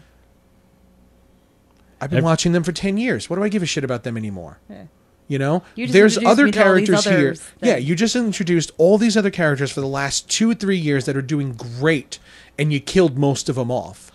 I've been watching them for 10 years. What do I give a shit about them anymore? Yeah. You know, You just there's introduced other me to all these characters here. others that- Yeah, you just introduced all these other characters for the last 2-3 years that are doing great, and you killed most of them off.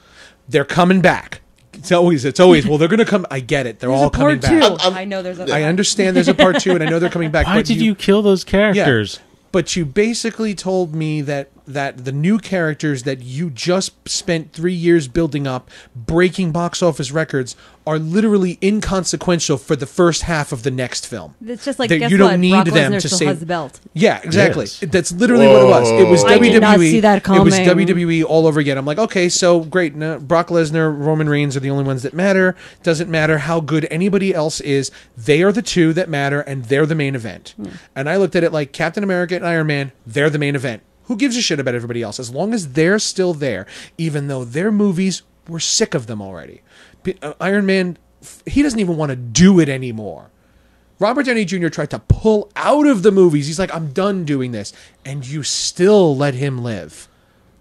They're coming back. It's always. Well, they're going to come. I get it. They're There's all a part coming back. two. I know there's a. I understand there's a part 2, and I know they're coming back. Why but did you kill those characters? But you basically told me that the new characters that you just spent 3 years building up, breaking box office records, are literally inconsequential for the first half of the next film. It's just like, That guess you don't what? need Brock them Lesnar to still save- has the belt. Yeah, exactly. Yes. That's literally what it was. It was I WWE. did not see that It was coming. WWE all over again. I'm like, okay, so great. No, Brock Lesnar, Roman Reigns are the only ones that matter. Doesn't matter how good anybody else is. They are the two that matter, and they're the main event. And I looked at it like Captain America and Iron Man, they're the main event. Who gives a shit about everybody else? As long as they're still there, even though their movies, we're sick of them already. Iron Man, he doesn't even want to do it anymore. Robert Downey Jr. tried to pull out of the movies. He's like, I'm done doing this. And you still let him live.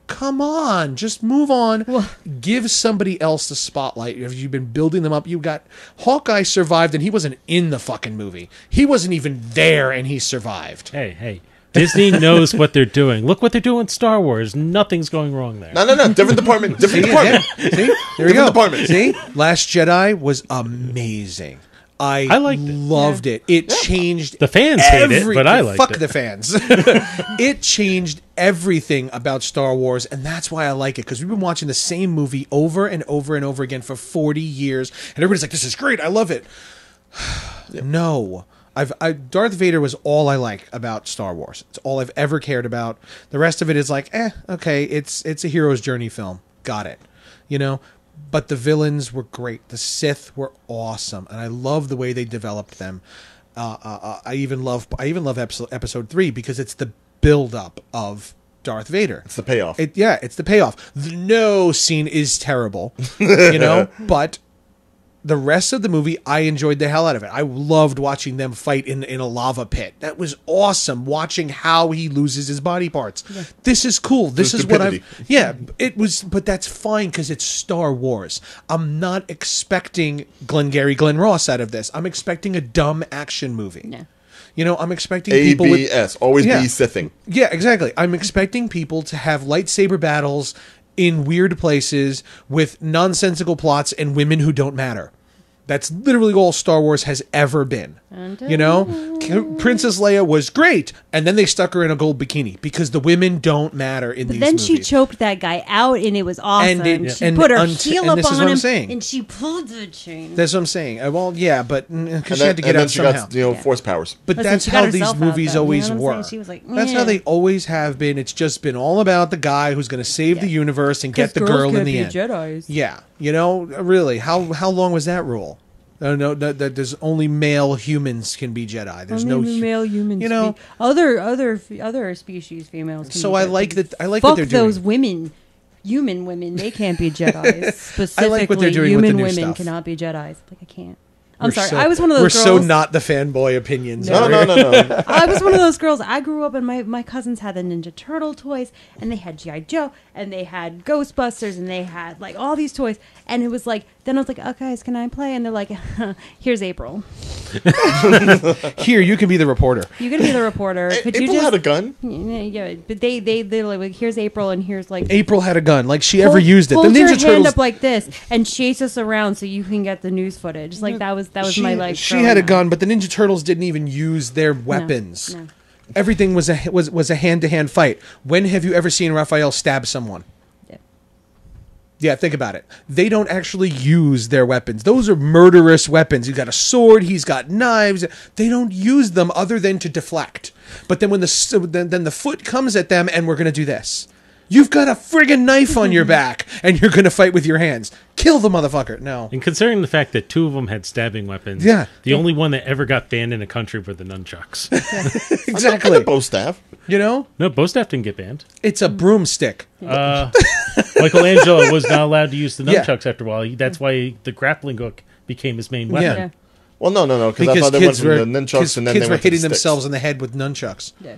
Come on, just move on. Give somebody else the spotlight. If you've been building them up, you got Hawkeye survived, and he wasn't in the fucking movie. He wasn't even there, and he survived. Hey. Disney knows what they're doing. Look what they're doing with Star Wars. Nothing's going wrong there. No. Different department. Different department. See? There we go. Department. See? Last Jedi was amazing. I liked it. Loved it. It changed. The fans hate it, but I liked it. Fuck the fans. It changed everything about Star Wars, and that's why I like it, because we've been watching the same movie over and over and over again for 40 years, and everybody's like, this is great, I love it. No. Darth Vader was all I like about Star Wars. It's all I've ever cared about. The rest of it is like, okay, it's a hero's journey film. Got it. You know? But the villains were great. The Sith were awesome, and I love the way they developed them. I even love episode 3 because it's the build-up of Darth Vader. It's the payoff. It's the payoff. The no scene is terrible, you know, but the rest of the movie, I enjoyed the hell out of it. I loved watching them fight in a lava pit. That was awesome, watching how he loses his body parts. Yeah. This is cool. This is what I've... Yeah, it was... But that's fine, because it's Star Wars. I'm not expecting Glenn Ross out of this. I'm expecting a dumb action movie. No. You know, I'm expecting people with... ABS. Always be Sithing. Yeah, exactly. I'm expecting people to have lightsaber battles in weird places with nonsensical plots and women who don't matter. That's literally all Star Wars has ever been. You know? Princess Leia was great, and then they stuck her in a gold bikini because the women don't matter in these movies. Then she choked that guy out, and it was awesome. She put her heel up on him, and she pulled the chain. That's what I'm saying. Well, yeah, but because she had to get out somehow. Got, force powers. But that's how these movies always were. She was like, that's how they always have been. It's just been all about the guy who's going to save the universe and get the girl in the end. Jedis. Yeah, you know, really, how long was that rule? No, that there's only male humans can be Jedi. There's only male humans. You know, other species females. Can so be I Jedi. like that. I like Fuck what they're doing. those women. Human women, they can't be Jedi. Specifically, I like what they're doing human with the new women stuff. cannot be Jedi. Like, I can't. I'm sorry. I was one of those girls. We're so not the fanboy opinions. No. I was one of those girls. I grew up and my cousins had the Ninja Turtle toys, and they had G.I. Joe, and they had Ghostbusters, and they had like all these toys. And it was like, then I was like, oh guys, can I play? And they're like, here's April. Here, you can be the reporter. You can be the reporter. Could April you just had a gun. Yeah, but they're like, here's April, and here's like April had a gun. Like she ever used it. Hold The Ninja your Turtles hand up like this and chase us around so you can get the news footage. Like that was my life. She had a gun, but the Ninja Turtles didn't even use their weapons. No. Everything was a hand-to-hand fight. When have you ever seen Raphael stab someone? Yeah, think about it. They don't actually use their weapons. Those are murderous weapons. He's got a sword. He's got knives. They don't use them other than to deflect. But then when the foot comes at them and we're going to do this. You've got a friggin' knife on your back and you're going to fight with your hands. Kill the motherfucker. No. And considering the fact that 2 of them had stabbing weapons, the only one that ever got banned in the country were the nunchucks. Exactly. Bow staff. You know? No, bow staff didn't get banned. It's a broomstick. Michelangelo was not allowed to use the nunchucks after a while. That's why the grappling hook became his main weapon. Yeah. Well, no, because I thought they went from the nunchucks and then kids they were went to hitting the themselves sticks. in the head with nunchucks. Yeah.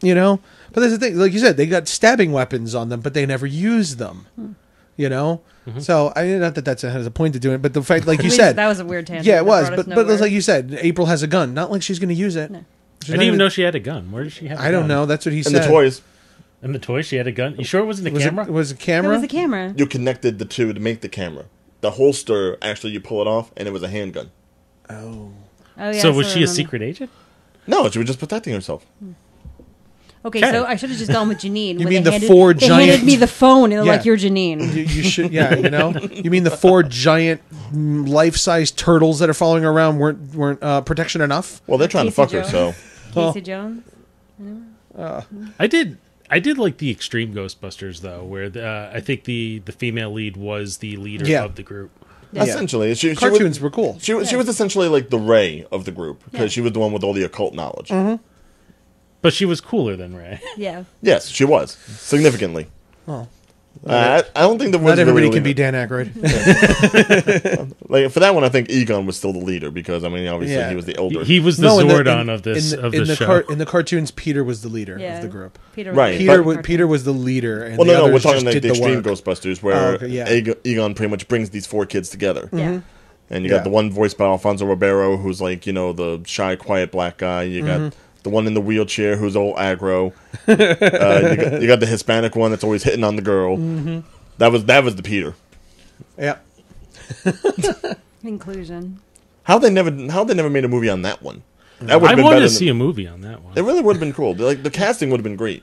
You know? But that's the thing. Like you said, they got stabbing weapons on them, but they never use them. You know? Mm-hmm. So, not that has a point to doing it, but the fact, like you said. That was a weird tangent. Yeah, it was. But it's like you said, April has a gun. Not like she's going to use it. No. I didn't even know she had a gun. Where did she have a gun? I don't know. That's what he said. And the toys. And the toys, she had a gun? You sure it wasn't a camera? It was a camera? It was a camera. You connected the two to make the camera. The holster, actually, you pull it off, and it was a handgun. Oh. Yeah, so was she a secret agent? No, she was just protecting herself. Okay, so I should have just gone with Janine. You mean they handed me the phone and they're like, you're Janine. You should, you know? You mean the 4 giant life-size turtles that are following around weren't protection enough? Well, they're trying to fuck her, so. Casey Jones? I did like the Extreme Ghostbusters, though, where I think the female lead was the leader of the group. Yeah. Essentially. Cartoons were cool. She was essentially like the Ray of the group, because she was the one with all the occult knowledge. Mm-hmm. But she was cooler than Ray. Yeah. Yes, she was. Significantly. Well, I don't think the Not woods everybody really can be Dan Aykroyd. like for that one. I think Egon was still the leader because I mean, obviously Yeah. he was the older. He was the Zordon of this show. In the cartoons, Peter was the leader Yeah. of the group. Peter Right. Peter was the leader. And well, the no, we're others talking just like did the Extreme work. Ghostbusters, where okay, yeah. Egon pretty much brings these 4 kids together. Yeah. And you Yeah. got the one voiced by Alfonso Ribeiro, who's like, you know, the shy, quiet black guy. You got the one in the wheelchair who's all aggro. You got the Hispanic one that's always hitting on the girl. That was the Peter. Yeah. Inclusion. How they never made a movie on that one? That would I have been wanted better to see a movie on that one. It really would have been cool. Like the casting would have been great.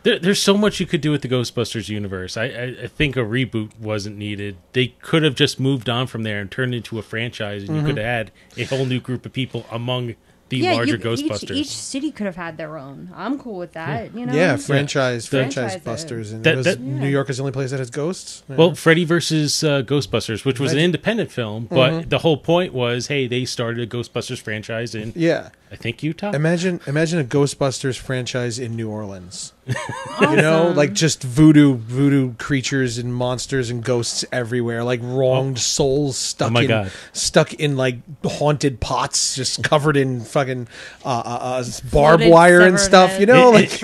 There's so much you could do with the Ghostbusters universe. I think a reboot wasn't needed. They could have just moved on from there and turned into a franchise, and you could have had a whole new group of people among the larger Ghostbusters. Each city could have had their own. I'm cool with that. You know. Yeah, franchise Franchise busters. And That- New York is the only place that has ghosts. Yeah. Well, Freddy versus Ghostbusters, which was an independent film, but the whole point was, hey, they started a Ghostbusters franchise in, yeah. I think, Utah. Imagine a Ghostbusters franchise in New Orleans. You know, like just voodoo creatures and monsters and ghosts everywhere, like wronged souls stuck in like haunted pots, just covered in fucking barbed wire and stuff. heads. You know, like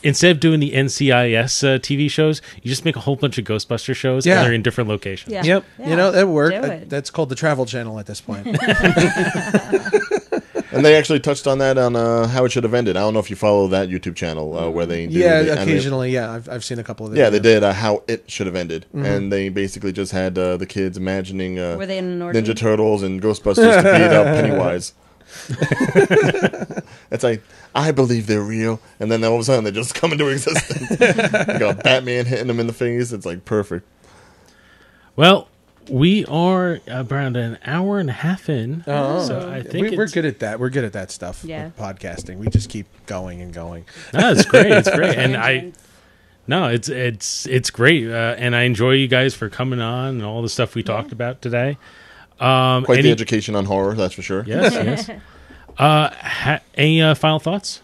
Instead of doing the NCIS TV shows, you just make a whole bunch of Ghostbuster shows, Yeah. and they're in different locations. Yeah. yep, Yeah. you know that worked. Do it. That's called the Travel Channel at this point. And they actually touched on that on How It Should Have Ended. I don't know if you follow that YouTube channel where they do yeah, the occasionally. Yeah, I've seen a couple of. Yeah, they did How It Should Have Ended, and they basically just had the kids imagining Were they in an orgy? Ninja Turtles and Ghostbusters to beat up Pennywise. It's like, I believe they're real, and then all of a sudden they just come into existence. You got Batman hitting them in the face. It's like perfect. Well, we are around an hour and a half in, so I think we're good at that. We're good at that stuff. Yeah. With podcasting. We just keep going and going. No, it's great. It's great, and it's great, and I enjoy you guys for coming on and all the stuff we talked about today. Quite the education on horror, that's for sure. Yes, yes. Any final thoughts?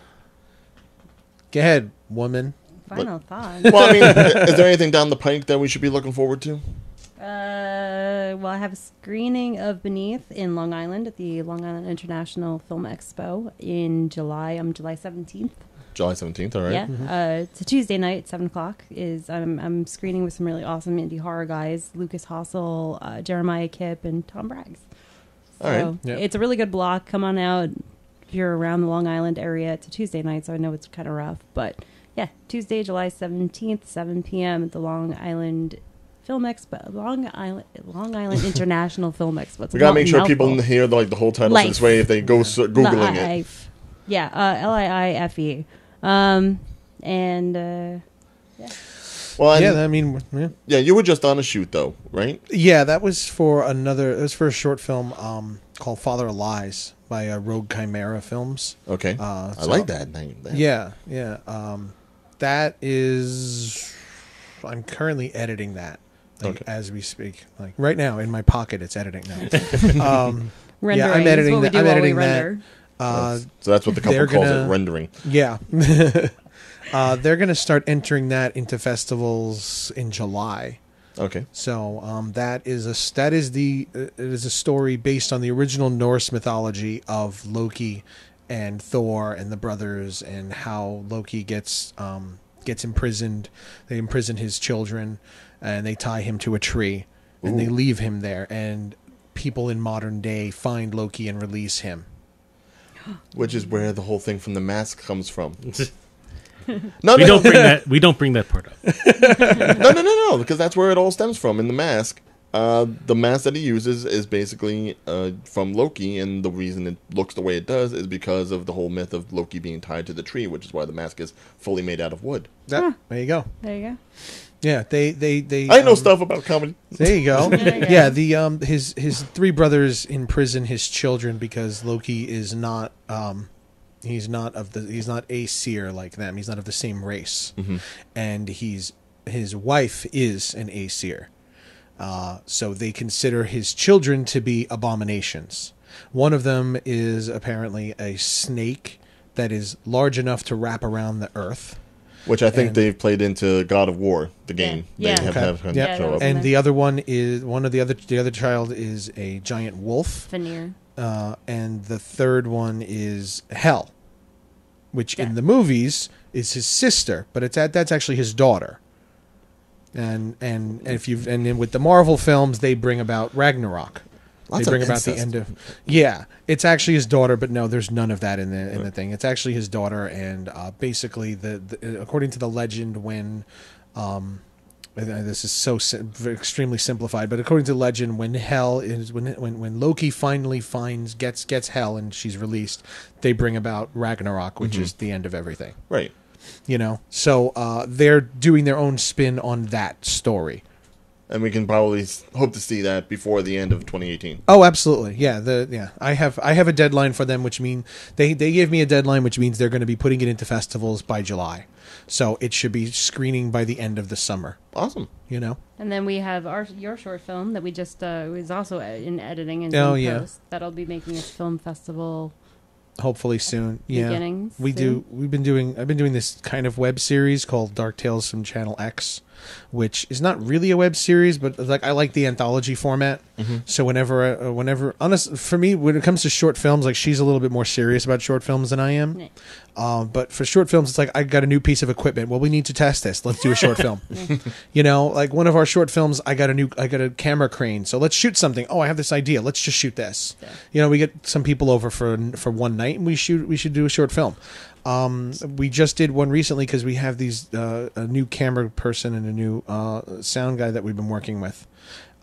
Go ahead, woman. Final thought. Well, I mean, is there anything down the pike that we should be looking forward to? Well, I have a screening of Beneath in Long Island at the Long Island International Film Expo in July. July 17th. July 17th, all right. Yeah, it's a Tuesday night at 7 o'clock. I'm screening with some really awesome indie horror guys: Lucas Hossel, Jeremiah Kipp, and Tom Braggs. All right. So Yeah. it's a really good block. Come on out if you're around the Long Island area. It's a Tuesday night, so I know it's kind of rough, but yeah, Tuesday, July 17th, 7 p.m. at the Long Island Film Expo, Long Island International Film Expo. It's We gotta make sure mouthful. people hear the whole title Life. this way if they go Googling it. Life. Yeah, Liife. And Well, and, Yeah, I mean, yeah, you were just on a shoot, though, right? yeah, that was for it was for a short film called Father of Lies by Rogue Chimera Films. Okay. I like that name. Yeah. That is, I'm currently editing that as we speak. Like right now in my pocket, it's editing now. rendering. Yeah, I'm is editing what we that. do I'm while we editing render. that. So that's what the couple they're calls gonna- it, rendering. Yeah. They're going to start entering that into festivals in July. Okay. So it is a story based on the original Norse mythology of Loki and Thor and the brothers, and how Loki gets imprisoned. They imprison his children, and they tie him to a tree, and they leave him there. And people in modern day find Loki and release him. Which is where the whole thing from The Mask comes from. We don't bring that part up. No, because that's where it all stems from in The Mask. The mask that he uses is basically from Loki, and the reason it looks the way it does is because of the whole myth of Loki being tied to the tree, which is why the mask is fully made out of wood. There you go. There you go. Yeah, they I know stuff about comedy. There you go. Yeah. Yeah, his three brothers imprison his children because Loki is not he's not a seer like them. He's not of the same race. Mm-hmm. And his wife is an Aesir. So they consider his children to be abominations. One of them is apparently a snake that is large enough to wrap around the earth. Which I think And- they've played into God of War, the game. Yeah. They have, Okay. have him Yeah. show up. And the other one is the other child is a giant wolf, Veneer. and the third one is Hell, which Yeah. in the movies is his sister, but that's actually his daughter. And if you and then with the Marvel films, they bring about Ragnarok. Lots They bring of about the incest. end of it's actually his daughter, but no, there's none of that in the thing. It's actually his daughter, and basically the according to the legend, when this is so extremely simplified, but according to the legend, when Hell is when Loki finally gets Hell and she's released, they bring about Ragnarok, which is the end of everything. Right. So they're doing their own spin on that story. And we can probably hope to see that before the end of 2018. Oh, absolutely. Yeah, I have a deadline for them, which mean they gave me a deadline, which means they're going to be putting it into festivals by July. So it should be screening by the end of the summer. Awesome. And then we have your short film that we just was also in editing and yeah. post. That'll be making its film festival. Hopefully soon. Yeah. Beginnings I've been doing this kind of web series called Dark Tales from Channel X, which is not really a web series, but I like the anthology format. So whenever honest for me, when it comes to short films, like she's a little bit more serious about short films than I am. Yeah. But for short films, it's like I got a new piece of equipment. Well, we need to test this. Let's do a short film. Like one of our short films, I got a camera crane. So let's shoot something. Oh, I have this idea. Let's just shoot this. Yeah. We get some people over for one night, and we should do a short film. We just did one recently because we have these a new camera person and a new sound guy that we've been working with,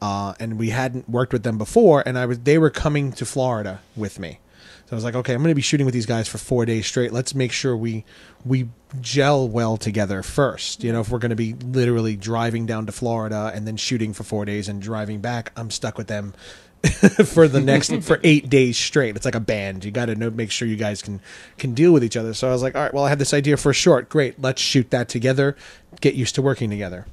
and we hadn't worked with them before. And they were coming to Florida with me, so I was like, okay, I'm going to be shooting with these guys for 4 days straight. Let's make sure we gel well together first. If we're going to be literally driving down to Florida and then shooting for 4 days and driving back, I'm stuck with them for 8 days straight. It's like a band. You got to make sure you guys can deal with each other. So I was like, all right, well, I had this idea for a short. Great, let's shoot that together. Get used to working together.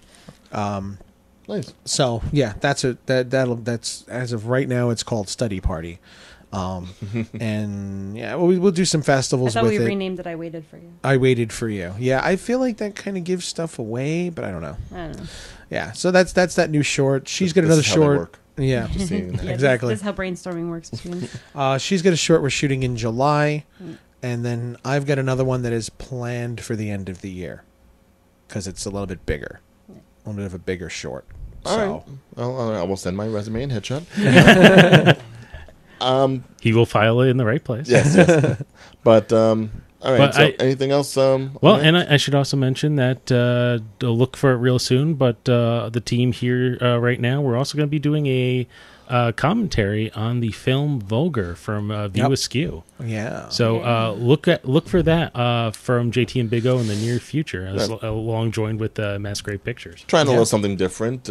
Nice. So yeah, that's as of right now, it's called Study Party. And yeah, we'll do some I festivals thought with we it. renamed it I Waited for You. I Waited for You. Yeah, I feel like that kind of gives stuff away, but I don't know. I don't know. Yeah, so that's that new short. She's got This another is how they short. work. Yeah. Just seeing that. Yeah, Exactly. This is how brainstorming works between us. She's got a short we're shooting in July, and then I've got another one that is planned for the end of the year because it's a little bit bigger, a little bit of a bigger short. All So right. Well, I will send my resume and headshot. He will file it in the right place. Yes. But all right. But So anything else? Well, and I should also mention that they'll look for it real soon. But the team here right now, we're also going to be doing a commentary on the film Vulgar from View Yep. Askew. yeah. So look for that from JT and Big O in the near future, along joined with Masquerade Pictures. Trying a Yeah. little something different.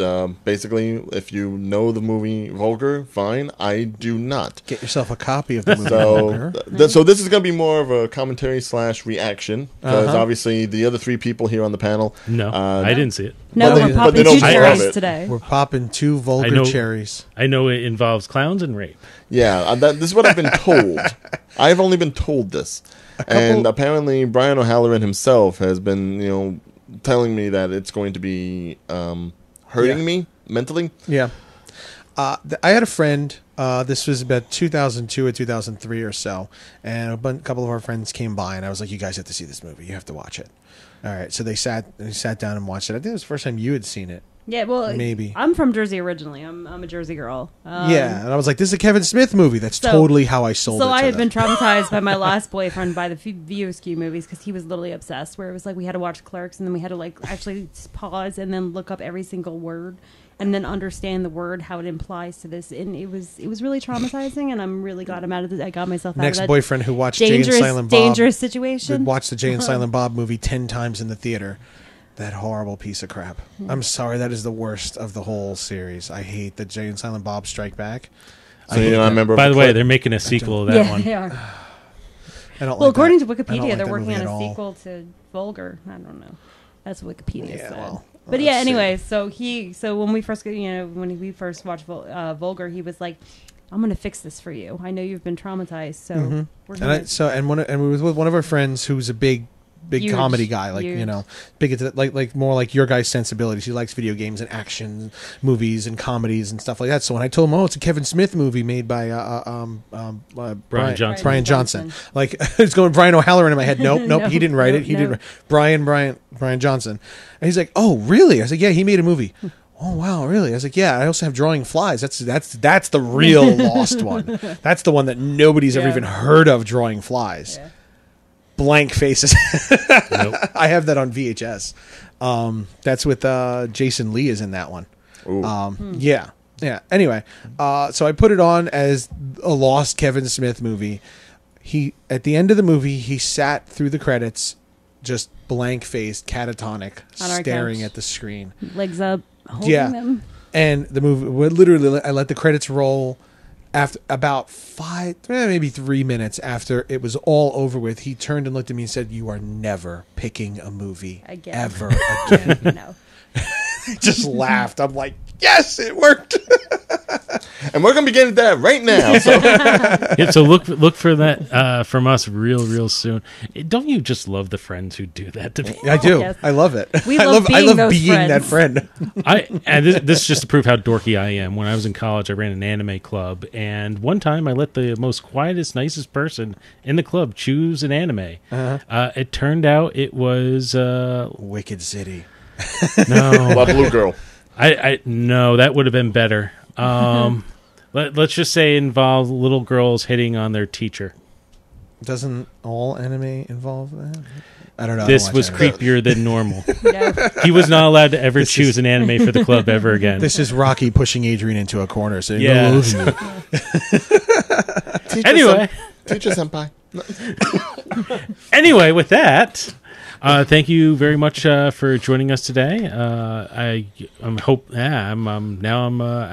Basically, if you know the movie Vulgar, fine. I do not. Get yourself a copy of the movie. So, Vulgar. so this is going to be more of a commentary / reaction because Uh-huh. obviously the other three people here on the panel. No, I didn't see it. No, But they- we're but popping they don't two talk cherries about it. today. We're popping 2 I vulgar know- cherries. I know it involves clowns and rape. Yeah, this is what I've been told. I've only been told this, and apparently Brian O'Halloran himself has been, telling me that it's going to be hurting Yeah. me mentally. Yeah. I had a friend, this was about 2002 or 2003 or so, and a couple of our friends came by, and I was like, you guys have to see this movie. You have to watch it. All right, so they sat down and watched it. I think it was the first time you had seen it. Yeah, well, Maybe. I'm from Jersey originally. I'm a Jersey girl. Yeah, and I was like, this is a Kevin Smith movie. That's So- totally how I sold it So to I had them. been traumatized by my last boyfriend by the View Askew movies because he was literally obsessed. Where it was like we had to watch Clerks and then we had to actually pause and then look up every single word and then understand the word how it implies to this. And it was really traumatizing. And I'm really glad I'm out of this. I got myself out of Next that boyfriend who watched Jay and Silent Bob. dangerous Would situation. watch the Jay and Silent Bob movie 10 times in the theater. That horrible piece of crap. I'm sorry, that is the worst of the whole series. I hate the Jay and Silent Bob Strike Back. So I remember. By the way, they're making a sequel of that yeah, one. they are. I don't Well, like according that. to I don't Wikipedia, like they're that working movie on at a all. sequel to Vulgar. I don't know. That's what Wikipedia Yeah, said. well, But yeah, let's see. anyway, so when we first watched Vulgar, he was like, "I'm gonna fix this for you. I know you've been traumatized, so we're gonna." And we was with one of our friends who's a big big Huge, comedy guy, like huge. big into like more like your guy's sensibilities. He likes video games and action movies and comedies and stuff like that. So when I told him, it's a Kevin Smith movie made by Brian Johnson. Brian Johnson. Like it's going Brian O'Halloran in my head. Nope, he didn't write it. He didn't. Brian Johnson. And he's like, oh really? I was like, yeah, he made a movie. Oh wow, really? I was like, yeah. I also have Drawing Flies. That's the real lost one. That's the one that nobody's ever even heard of. Drawing Flies. Yeah. Blank faces. Nope. I have that on VHS. That's with Jason Lee is in that one. Yeah. Anyway, so I put it on as a lost Kevin Smith movie. He at the end of the movie, he sat through the credits, just blank faced, catatonic, On our staring couch. at the screen. Legs up, holding them. And the movie, literally, I let the credits roll. After about 3 minutes after it was all over with, he turned and looked at me and said, "You are never picking a movie Again." ever again." No. Just laughed. I'm like, yes, it worked. And we're going to be getting to that right now. So. Yeah, so look for that from us real soon. Don't you just love the friends who do that to me? I do. Yes. I love it. We I love love being those being that friends. friend. And this is just to prove how dorky I am. When I was in college, I ran an anime club, and one time I let the most quietest, nicest person in the club choose an anime. It turned out it was Wicked City. no, Blue Girl. I no, that would have been better. Let's just say it involved little girls hitting on their teacher. Doesn't all anime involve that? I don't know. This was creepier than normal. No. He was not allowed to ever choose an anime for the club ever again. This is Rocky pushing Adrian into a corner. So Yeah. Anyway. Teacher senpai. Anyway, with that, thank you very much for joining us today. I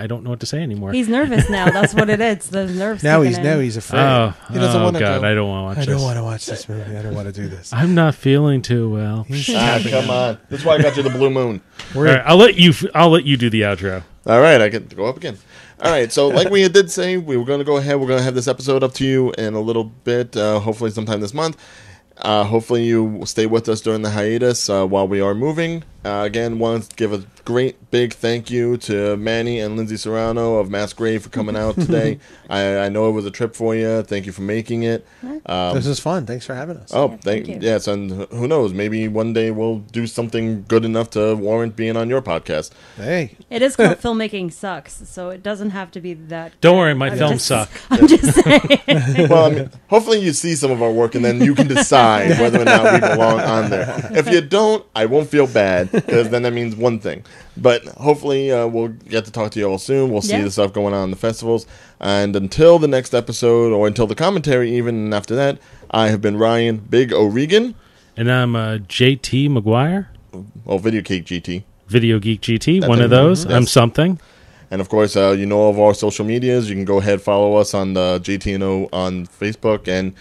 don't know what to say anymore. He's nervous now. That's what it is. The nerves. now kicking in. he's afraid. He doesn't wanna God, go. I don't want to watch I this. don't want to watch this movie. I don't want to do this. I'm not feeling too well. Come on. That's why I got you the Blue Moon. All right, I'll let you do the outro. All right, I can go up again. All right, so like we did say, we were going to go ahead. We're going to have this episode up to you in a little bit, hopefully sometime this month. Hopefully you stay with us during the hiatus while we are moving. Again, want to give a great big thank you to Manny and Lindsay Serrano of Mass Grave for coming out today. I know it was a trip for you. Thank you for making it. This is fun. Thanks for having us. Oh, thank you. yes, and who knows? Maybe one day we'll do something good enough to warrant being on your podcast. Hey, It is called Filmmaking Sucks, so it doesn't have to be that. Don't worry, my I'm films just- suck. I'm just saying. Well, I mean, hopefully you see some of our work, and then you can decide whether or not we belong on there. If you don't, I won't feel bad, because then that means one thing. But hopefully we'll get to talk to you all soon. We'll see Yeah. the stuff going on in the festivals. And until the next episode, or until the commentary even, and after that, I have been Ryan Big O'Regan. And I'm JT McGuire, Oh, Video Cake GT. Video Geek GT, That's one it. of those. Yes. I'm something. And of course, you know all of our social medias. You can go ahead, follow us on the JTNO on Facebook, and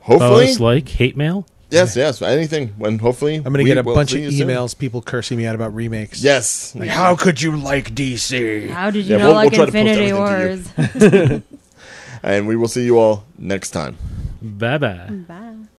hopefully, Us like hate mail. yes, anything. When hopefully, I'm going to get a bunch of see you soon. emails, people cursing me out about remakes. Yes, Like, how could you like DC? How did you Yeah, not we'll like try to post Infinity everything to Wars? and we will see you all next time. Bye bye. Bye.